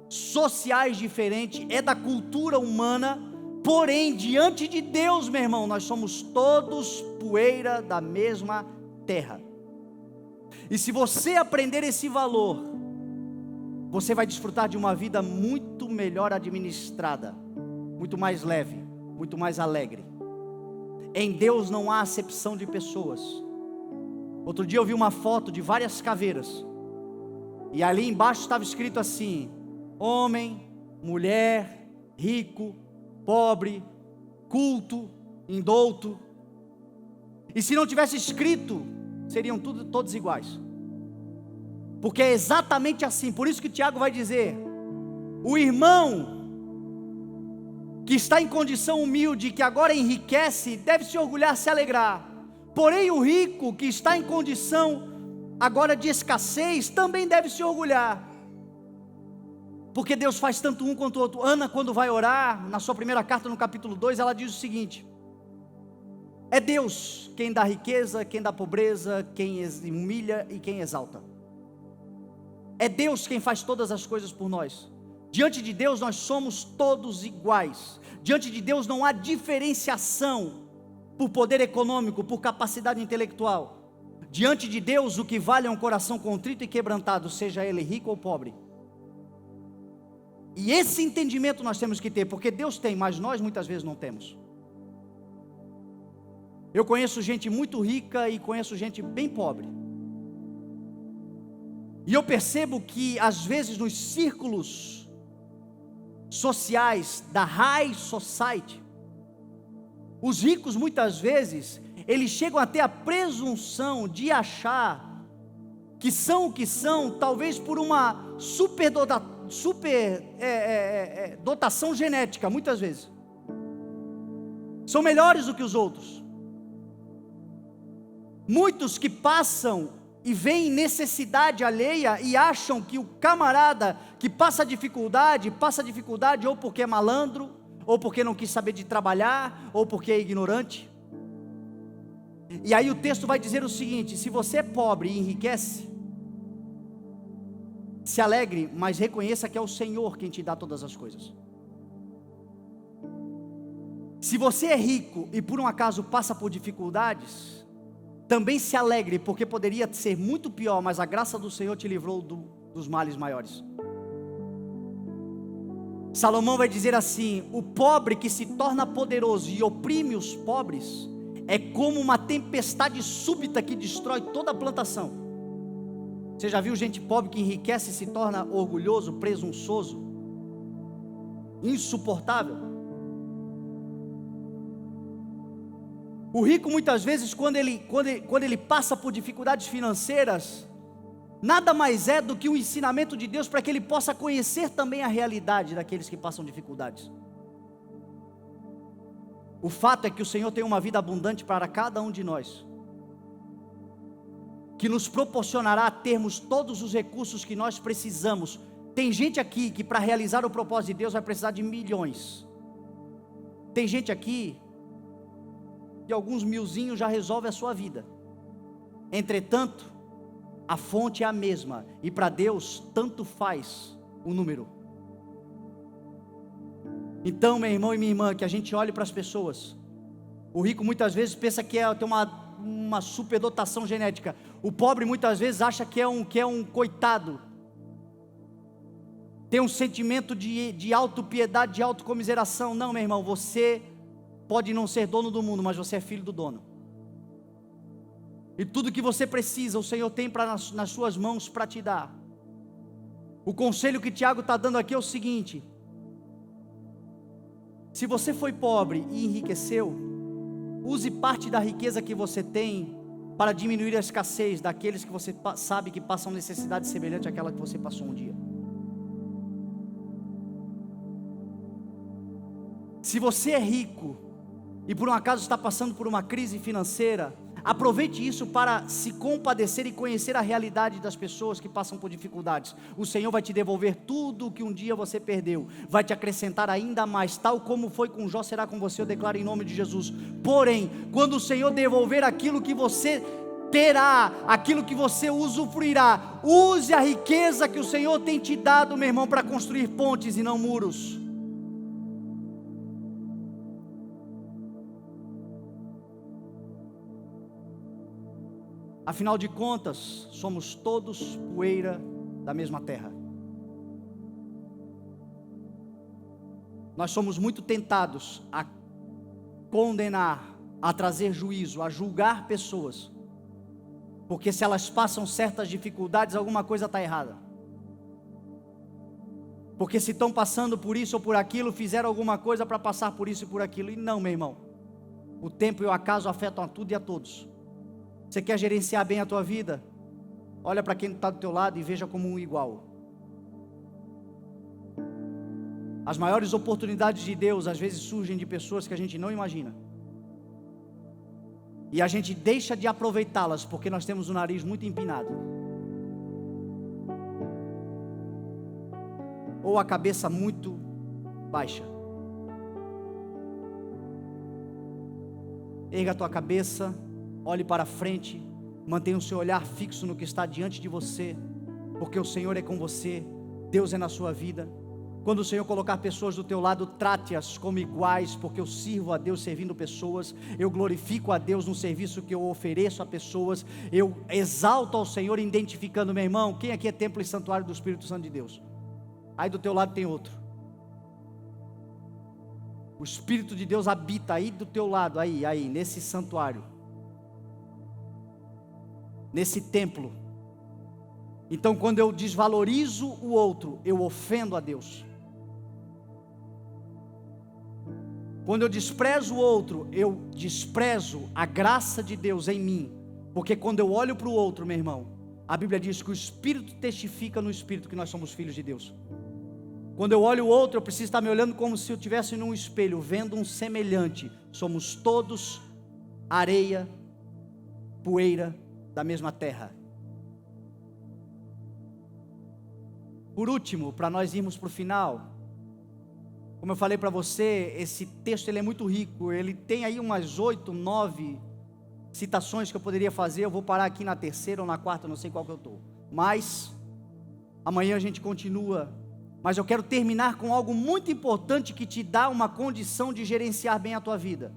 sociais diferentes, é da cultura humana, porém diante de Deus, meu irmão, nós somos todos poeira da mesma terra. E se você aprender esse valor, você vai desfrutar de uma vida muito melhor administrada, muito mais leve, muito mais alegre. Em Deus não há acepção de pessoas. Outro dia eu vi uma foto de várias caveiras, e ali embaixo estava escrito assim: homem, mulher, rico, pobre, culto, indouto. E se não tivesse escrito, seriam todos iguais. Porque é exatamente assim. Por isso que Tiago vai dizer: o irmão que está em condição humilde, que agora enriquece, deve se orgulhar, se alegrar. Porém o rico que está em condição agora de escassez, também deve se orgulhar. Porque Deus faz tanto um quanto o outro. Ana, quando vai orar, na sua primeira carta, no capítulo 2, ela diz o seguinte: é Deus quem dá riqueza, quem dá pobreza, quem humilha e quem exalta. É Deus quem faz todas as coisas por nós. Diante de Deus nós somos todos iguais. Diante de Deus não há diferenciação por poder econômico, por capacidade intelectual. Diante de Deus o que vale é um coração contrito e quebrantado, seja ele rico ou pobre. E esse entendimento nós temos que ter, porque Deus tem, mas nós muitas vezes não temos. Eu conheço gente muito rica e conheço gente bem pobre. E eu percebo que às vezes nos círculos sociais da high society, os ricos muitas vezes, eles chegam a ter a presunção de achar que são o que são, talvez por uma dotação genética, muitas vezes. São melhores do que os outros. Muitos que passam e veem necessidade alheia e acham que o camarada que passa dificuldade ou porque é malandro, ou porque não quis saber de trabalhar, ou porque é ignorante. E aí o texto vai dizer o seguinte: se você é pobre e enriquece, se alegre, mas reconheça que é o Senhor quem te dá todas as coisas. Se você é rico e por um acaso passa por dificuldades, também se alegre, porque poderia ser muito pior, mas a graça do Senhor te livrou dos males maiores. Salomão vai dizer assim: o pobre que se torna poderoso e oprime os pobres é como uma tempestade súbita que destrói toda a plantação. Você já viu gente pobre que enriquece e se torna orgulhoso, presunçoso, insuportável? O rico muitas vezes, quando ele passa por dificuldades financeiras, nada mais é do que um ensinamento de Deus para que ele possa conhecer também a realidade daqueles que passam dificuldades. O fato é que o Senhor tem uma vida abundante para cada um de nós, que nos proporcionará termos todos os recursos que nós precisamos. Tem gente aqui que para realizar o propósito de Deus vai precisar de milhões. Tem gente aqui que alguns milzinhos já resolve a sua vida. Entretanto, a fonte é a mesma, e para Deus tanto faz o número. Então, meu irmão e minha irmã, que a gente olhe para as pessoas. O rico muitas vezes pensa que tem uma superdotação genética. O pobre muitas vezes acha que é um coitado. Tem um sentimento de autopiedade, de autocomiseração. Não, meu irmão, você pode não ser dono do mundo, mas você é filho do dono. E tudo que você precisa, o Senhor tem nas suas mãos para te dar. O conselho que Tiago está dando aqui é o seguinte: se você foi pobre e enriqueceu, use parte da riqueza que você tem para diminuir a escassez daqueles que você sabe que passam necessidade semelhante àquela que você passou um dia. Se você é rico e por um acaso está passando por uma crise financeira, aproveite isso para se compadecer e conhecer a realidade das pessoas que passam por dificuldades. O Senhor vai te devolver tudo o que um dia você perdeu, vai te acrescentar ainda mais, tal como foi com Jó, será com você, eu declaro em nome de Jesus. Porém, quando o Senhor devolver aquilo que você terá, aquilo que você usufruirá, use a riqueza que o Senhor tem te dado, meu irmão, para construir pontes e não muros. Afinal de contas, somos todos poeira da mesma terra. Nós somos muito tentados a condenar, a trazer juízo, a julgar pessoas, porque se elas passam certas dificuldades, alguma coisa está errada. Porque se estão passando por isso ou por aquilo, fizeram alguma coisa para passar por isso e por aquilo. E não, meu irmão, o tempo e o acaso afetam a tudo e a todos. Você quer gerenciar bem a tua vida? Olha para quem está do teu lado e veja como um igual. As maiores oportunidades de Deus às vezes surgem de pessoas que a gente não imagina. E a gente deixa de aproveitá-las porque nós temos o nariz muito empinado. Ou a cabeça muito baixa. Erga a tua cabeça. Olhe para frente, mantenha o seu olhar fixo no que está diante de você, porque o Senhor é com você, Deus é na sua vida. Quando o Senhor colocar pessoas do teu lado, trate-as como iguais, porque eu sirvo a Deus servindo pessoas, eu glorifico a Deus no serviço que eu ofereço a pessoas, eu exalto ao Senhor identificando, meu irmão, quem aqui é templo e santuário do Espírito Santo de Deus? Aí do teu lado tem outro. O Espírito de Deus habita aí do teu lado, aí, nesse santuário, nesse templo. Então quando eu desvalorizo o outro, eu ofendo a Deus. Quando eu desprezo o outro, eu desprezo a graça de Deus em mim. Porque quando eu olho para o outro, meu irmão, a Bíblia diz que o Espírito testifica no Espírito que nós somos filhos de Deus. Quando eu olho o outro, eu preciso estar me olhando como se eu estivesse num espelho, vendo um semelhante. Somos todos areia, poeira da mesma terra. Por último, para nós irmos para o final, como eu falei para você, esse texto ele é muito rico, ele tem aí umas 8, 9 citações que eu poderia fazer. Eu vou parar aqui na terceira ou na quarta, não sei qual que eu estou, mas amanhã a gente continua. Mas eu quero terminar com algo muito importante que te dá uma condição de gerenciar bem a tua vida.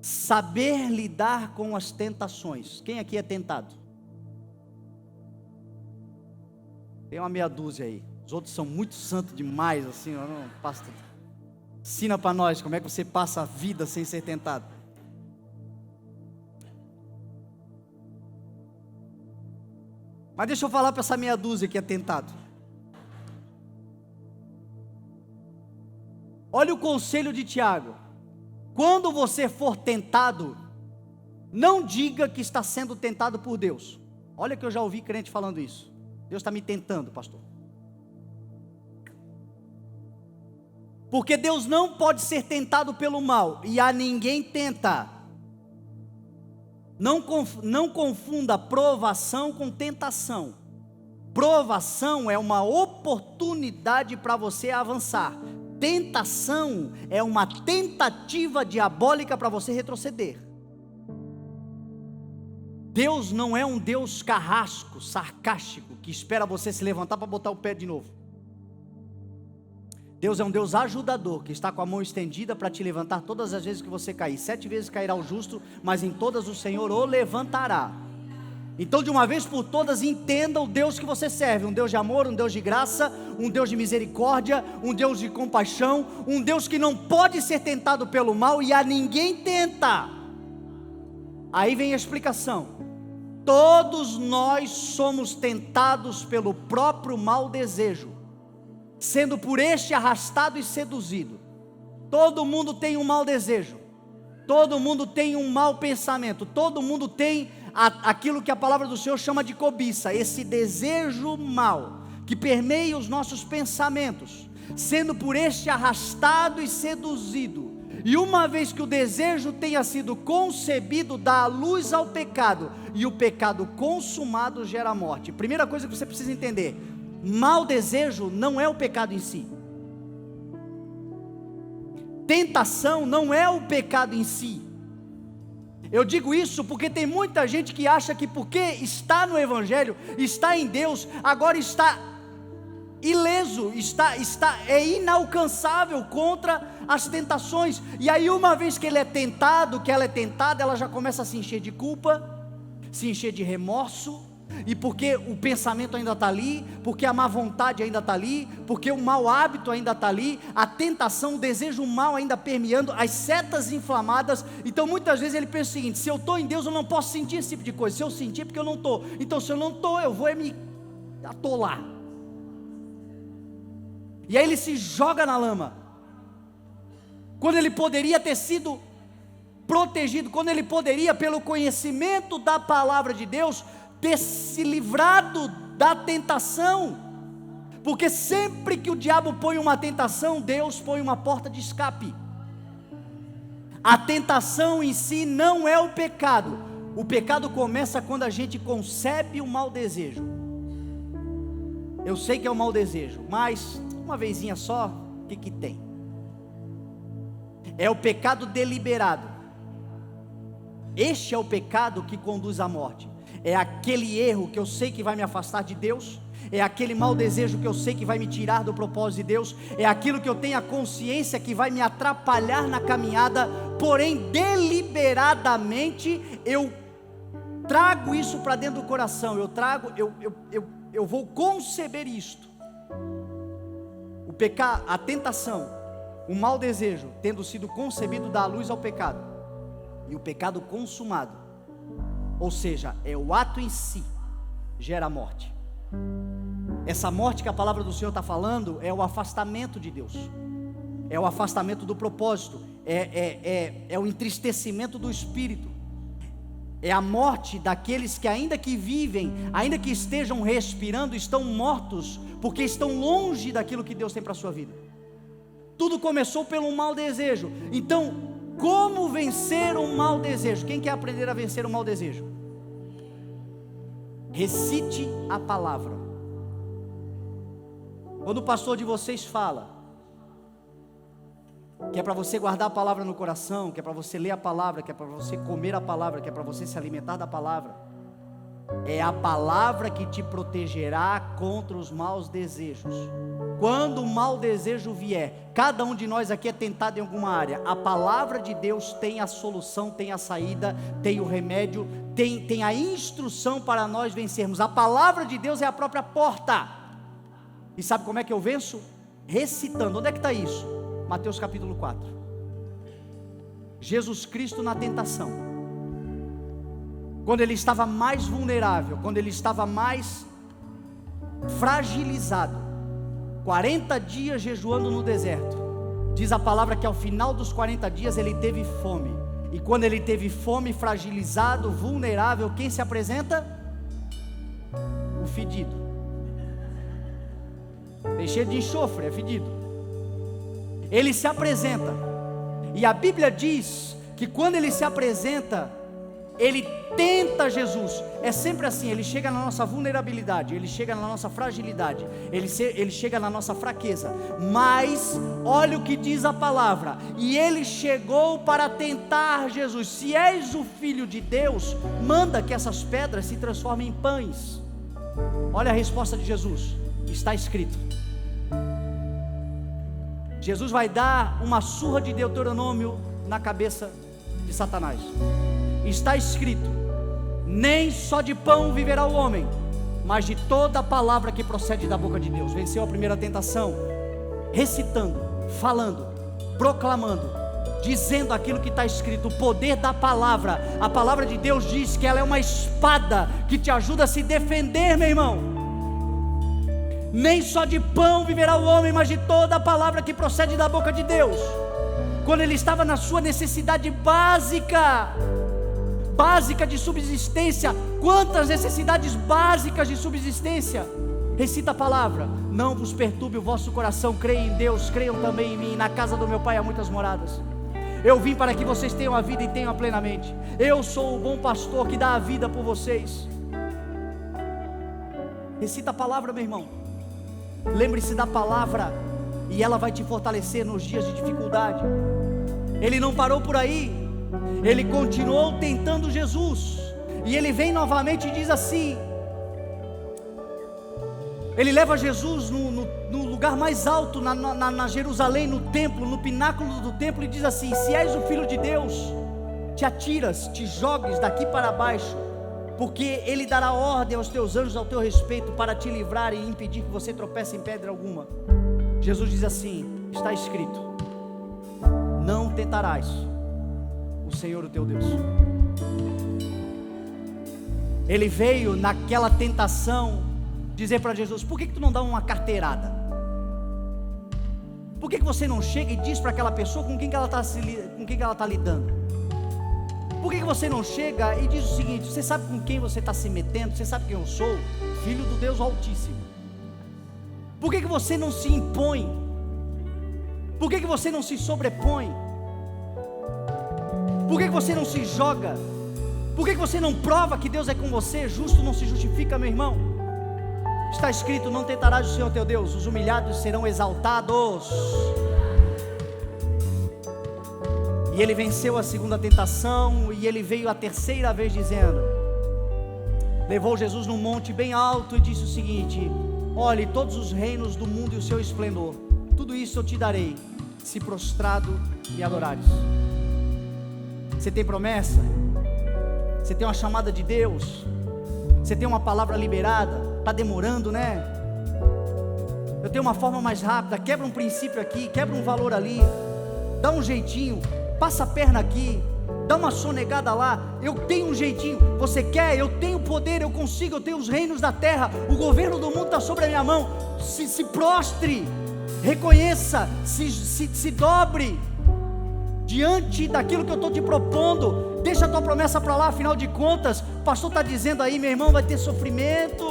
Saber lidar com as tentações. Quem aqui é tentado? Tem uma meia dúzia aí. Os outros são muito santos demais, assim, não, pastor. Ensina para nós como é que você passa a vida sem ser tentado. Mas deixa eu falar para essa meia dúzia que é tentado. Olha o conselho de Tiago. Quando você for tentado, não diga que está sendo tentado por Deus. Olha que eu já ouvi crente falando isso. Deus está me tentando, pastor. Porque Deus não pode ser tentado pelo mal, e a ninguém tenta. Não confunda provação com tentação. Provação é uma oportunidade para você avançar. Tentação é uma tentativa diabólica para você retroceder. Deus não é um Deus carrasco, sarcástico, que espera você se levantar para botar o pé de novo. Deus é um Deus ajudador, que está com a mão estendida para te levantar todas as vezes que você cair. 7 vezes cairá o justo, mas em todas o Senhor o levantará. Então, de uma vez por todas, entenda o Deus que você serve: um Deus de amor, um Deus de graça, um Deus de misericórdia, um Deus de compaixão, um Deus que não pode ser tentado pelo mal, e a ninguém tenta. Aí vem a explicação: todos nós somos tentados pelo próprio mau desejo, sendo por este arrastado e seduzido. Todo mundo tem um mau desejo, todo mundo tem um mau pensamento, todo mundo tem aquilo que a palavra do Senhor chama de cobiça, esse desejo mau que permeia os nossos pensamentos, sendo por este arrastado e seduzido. E uma vez que o desejo tenha sido concebido, dá a luz ao pecado, e o pecado consumado gera morte. Primeira coisa que você precisa entender: mau desejo não é o pecado em si. Tentação não é o pecado em si. Eu digo isso porque tem muita gente que acha que porque está no Evangelho, está em Deus, agora está ileso, é inalcançável contra as tentações. E aí, uma vez que ele é tentado, que ela é tentada, ela já começa a se encher de culpa, se encher de remorso. E porque o pensamento ainda está ali, porque a má vontade ainda está ali, porque o mau hábito ainda está ali, a tentação, o desejo mal ainda permeando, as setas inflamadas. Então muitas vezes ele pensa o seguinte: se eu estou em Deus, eu não posso sentir esse tipo de coisa. Se eu sentir, é porque eu não estou. Então se eu não estou, eu vou me atolar. E aí ele se joga na lama, quando ele poderia ter sido protegido, quando ele poderia, pelo conhecimento da palavra de Deus, ter se livrado da tentação. Porque sempre que o diabo põe uma tentação, Deus põe uma porta de escape. A tentação em si não é o pecado. O pecado começa quando a gente concebe o mau desejo. Eu sei que é o mau desejo, mas uma vezinha só, o que tem? É o pecado deliberado. Este é o pecado que conduz à morte. É aquele erro que eu sei que vai me afastar de Deus, é aquele mau desejo que eu sei que vai me tirar do propósito de Deus, é aquilo que eu tenho a consciência que vai me atrapalhar na caminhada, porém deliberadamente eu trago isso para dentro do coração, eu vou conceber isto. O pecado, a tentação, o mau desejo, tendo sido concebido, dá a luz ao pecado, e o pecado consumado, ou seja, é o ato em si, gera a morte. Essa morte que a palavra do Senhor está falando é o afastamento de Deus, é o afastamento do propósito, é o entristecimento do espírito, é a morte daqueles que ainda que vivem, ainda que estejam respirando, estão mortos, porque estão longe daquilo que Deus tem para a sua vida. Tudo começou pelo mau desejo. Então, como vencer um mau desejo? Quem quer aprender a vencer um mau desejo? Recite a palavra. Quando o pastor de vocês fala que é para você guardar a palavra no coração, que é para você ler a palavra, que é para você comer a palavra, que é para você se alimentar da palavra, é a palavra que te protegerá contra os maus desejos. Quando o mau desejo vier, cada um de nós aqui é tentado em alguma área, a palavra de Deus tem a solução, tem a saída, tem o remédio, tem a instrução para nós vencermos. A palavra de Deus é a própria porta. E sabe como é que eu venço? Recitando. Onde é que está isso? Mateus capítulo 4. Jesus Cristo na tentação, quando ele estava mais vulnerável, quando ele estava mais fragilizado, 40 dias jejuando no deserto. Diz a palavra que ao final dos 40 dias ele teve fome. E quando ele teve fome, fragilizado, vulnerável, quem se apresenta? O fedido. Tem cheio de enxofre, é fedido. Ele se apresenta. E a Bíblia diz que quando ele se apresenta, ele tenta Jesus. É sempre assim, ele chega na nossa vulnerabilidade, ele chega na nossa fragilidade, ele chega na nossa fraqueza. Mas olha o que diz a palavra: e ele chegou para tentar Jesus. Se és o Filho de Deus, manda que essas pedras se transformem em pães. Olha a resposta de Jesus: está escrito. Jesus vai dar uma surra de Deuteronômio na cabeça de Satanás. Está escrito: nem só de pão viverá o homem, mas de toda a palavra que procede da boca de Deus. Venceu a primeira tentação, recitando, falando, proclamando, dizendo aquilo que está escrito. O poder da palavra. A palavra de Deus diz que ela é uma espada que te ajuda a se defender, meu irmão. Nem só de pão viverá o homem, mas de toda a palavra que procede da boca de Deus. Quando ele estava na sua necessidade básica de subsistência. Quantas necessidades básicas de subsistência? Recita a palavra: não vos perturbe o vosso coração, creia em Deus, creiam também em mim. Na casa do meu pai há muitas moradas. Eu vim para que vocês tenham a vida e tenham plenamente. Eu sou o bom pastor que dá a vida por vocês. Recita a palavra, meu irmão. Lembre-se da palavra e ela vai te fortalecer nos dias de dificuldade. Ele não parou por aí, ele continuou tentando Jesus. E ele vem novamente e diz assim: ele leva Jesus no lugar mais alto, na Jerusalém, no templo, no pináculo do templo, e diz assim: se és o Filho de Deus, te atiras, te jogues daqui para baixo, porque ele dará ordem aos teus anjos ao teu respeito, para te livrar e impedir que você tropece em pedra alguma. Jesus diz assim: está escrito, não tentarás o Senhor o teu Deus. Ele veio naquela tentação dizer para Jesus: por que tu não dá uma carteirada? Por que você não chega e diz para aquela pessoa com quem que ela está lidando? Por que você não chega e diz o seguinte: você sabe com quem você está se metendo? Você sabe quem eu sou? Filho do Deus Altíssimo. Por que você não se impõe? Por que você não se sobrepõe? Por que você não se joga? Por que você não prova que Deus é com você? Justo não se justifica, meu irmão. Está escrito: não tentarás o Senhor teu Deus, os humilhados serão exaltados. E ele venceu a segunda tentação, e ele veio a terceira vez dizendo, levou Jesus num monte bem alto e disse o seguinte: olhe, todos os reinos do mundo e o seu esplendor, tudo isso eu te darei, se prostrado me adorares. Você tem promessa? Você tem uma chamada de Deus? Você tem uma palavra liberada? Está demorando, né? Eu tenho uma forma mais rápida. Quebra um princípio aqui, quebra um valor ali, dá um jeitinho, passa a perna aqui, dá uma sonegada lá. Eu tenho um jeitinho. Você quer? Eu tenho poder, eu consigo, eu tenho os reinos da terra, o governo do mundo está sobre a minha mão. Se prostre, reconheça, se dobre diante daquilo que eu estou te propondo. Deixa a tua promessa para lá. Afinal de contas, o pastor está dizendo aí, meu irmão, vai ter sofrimento,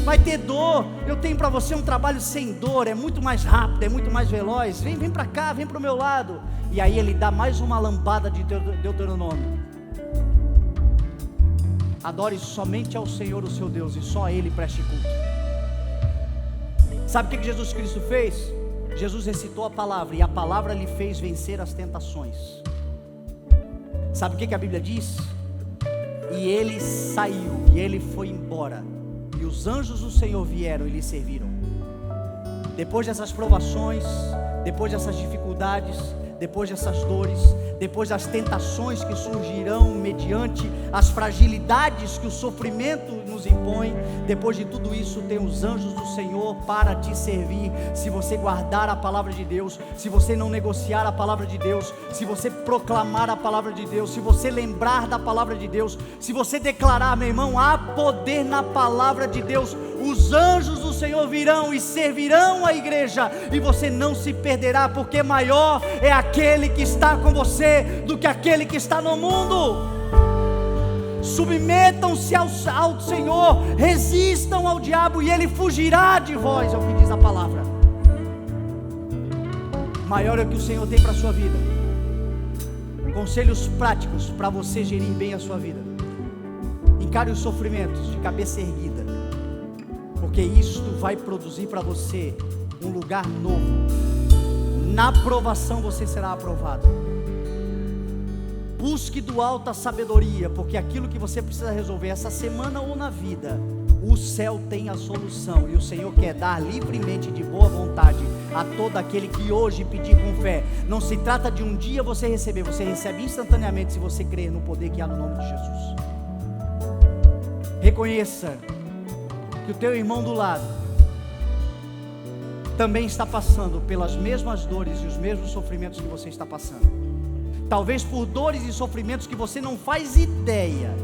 vai ter dor. Eu tenho para você um trabalho sem dor, é muito mais rápido, é muito mais veloz. Vem para cá, vem para o meu lado. E aí ele dá mais uma lambada de Deuteronômio: adore somente ao Senhor o seu Deus, e só a Ele preste culto. Sabe o que Jesus Cristo fez? Jesus recitou a palavra, e a palavra lhe fez vencer as tentações. Sabe o que a Bíblia diz? E ele saiu, e ele foi embora, e os anjos do Senhor vieram e lhe serviram. Depois dessas provações, depois dessas dificuldades, depois dessas dores, depois das tentações que surgirão mediante as fragilidades que o sofrimento nos impõe, depois de tudo isso tem os anjos do Senhor para te servir. Se você guardar a palavra de Deus, se você não negociar a palavra de Deus, se você proclamar a palavra de Deus, se você lembrar da palavra de Deus, se você declarar, meu irmão, há poder na palavra de Deus, os anjos do Senhor virão e servirão a igreja, e você não se perderá, porque maior é aquele que está com você do que aquele que está no mundo. Submetam-se ao Senhor, resistam ao diabo e ele fugirá de vós, é o que diz a palavra. Maior é o que o Senhor tem para a sua vida. Conselhos práticos para você gerir bem a sua vida: encare os sofrimentos de cabeça erguida, porque isto vai produzir para você um lugar novo. Na provação você será aprovado. Busque do alto a sabedoria, porque aquilo que você precisa resolver essa semana ou na vida, o céu tem a solução, e o Senhor quer dar livremente, de boa vontade, a todo aquele que hoje pedir com fé. Não se trata de um dia você receber, você recebe instantaneamente se você crer no poder que há no nome de Jesus. Reconheça que o teu irmão do lado também está passando pelas mesmas dores e os mesmos sofrimentos que você está passando. Talvez por dores e sofrimentos que você não faz ideia.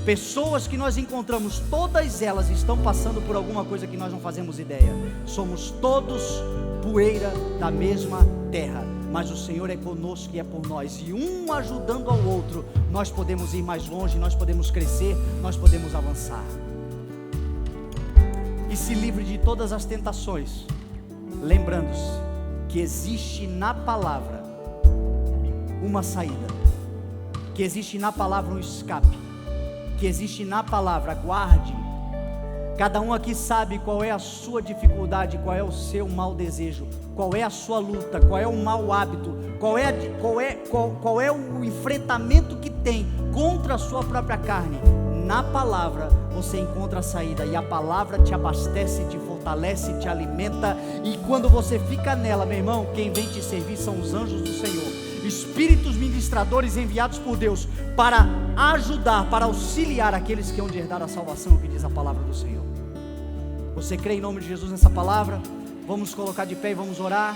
Pessoas que nós encontramos, todas elas estão passando por alguma coisa que nós não fazemos ideia. Somos todos poeira da mesma terra, mas o Senhor é conosco e é por nós, e um ajudando ao outro, nós podemos ir mais longe, nós podemos crescer, nós podemos avançar. E se livre de todas as tentações, lembrando-se que existe na palavra uma saída, que existe na palavra um escape, que existe na palavra. Guarde. Cada um aqui sabe qual é a sua dificuldade, qual é o seu mau desejo, qual é a sua luta, qual é o mau hábito, qual é o enfrentamento que tem contra a sua própria carne. Na palavra você encontra a saída, e a palavra te abastece, te fortalece, te alimenta, e quando você fica nela, meu irmão, quem vem te servir são os anjos do Senhor, espíritos ministradores enviados por Deus para ajudar, para auxiliar aqueles que hão de herdar a salvação, o que diz a palavra do Senhor. Você crê em nome de Jesus nessa palavra? Vamos colocar de pé e vamos orar.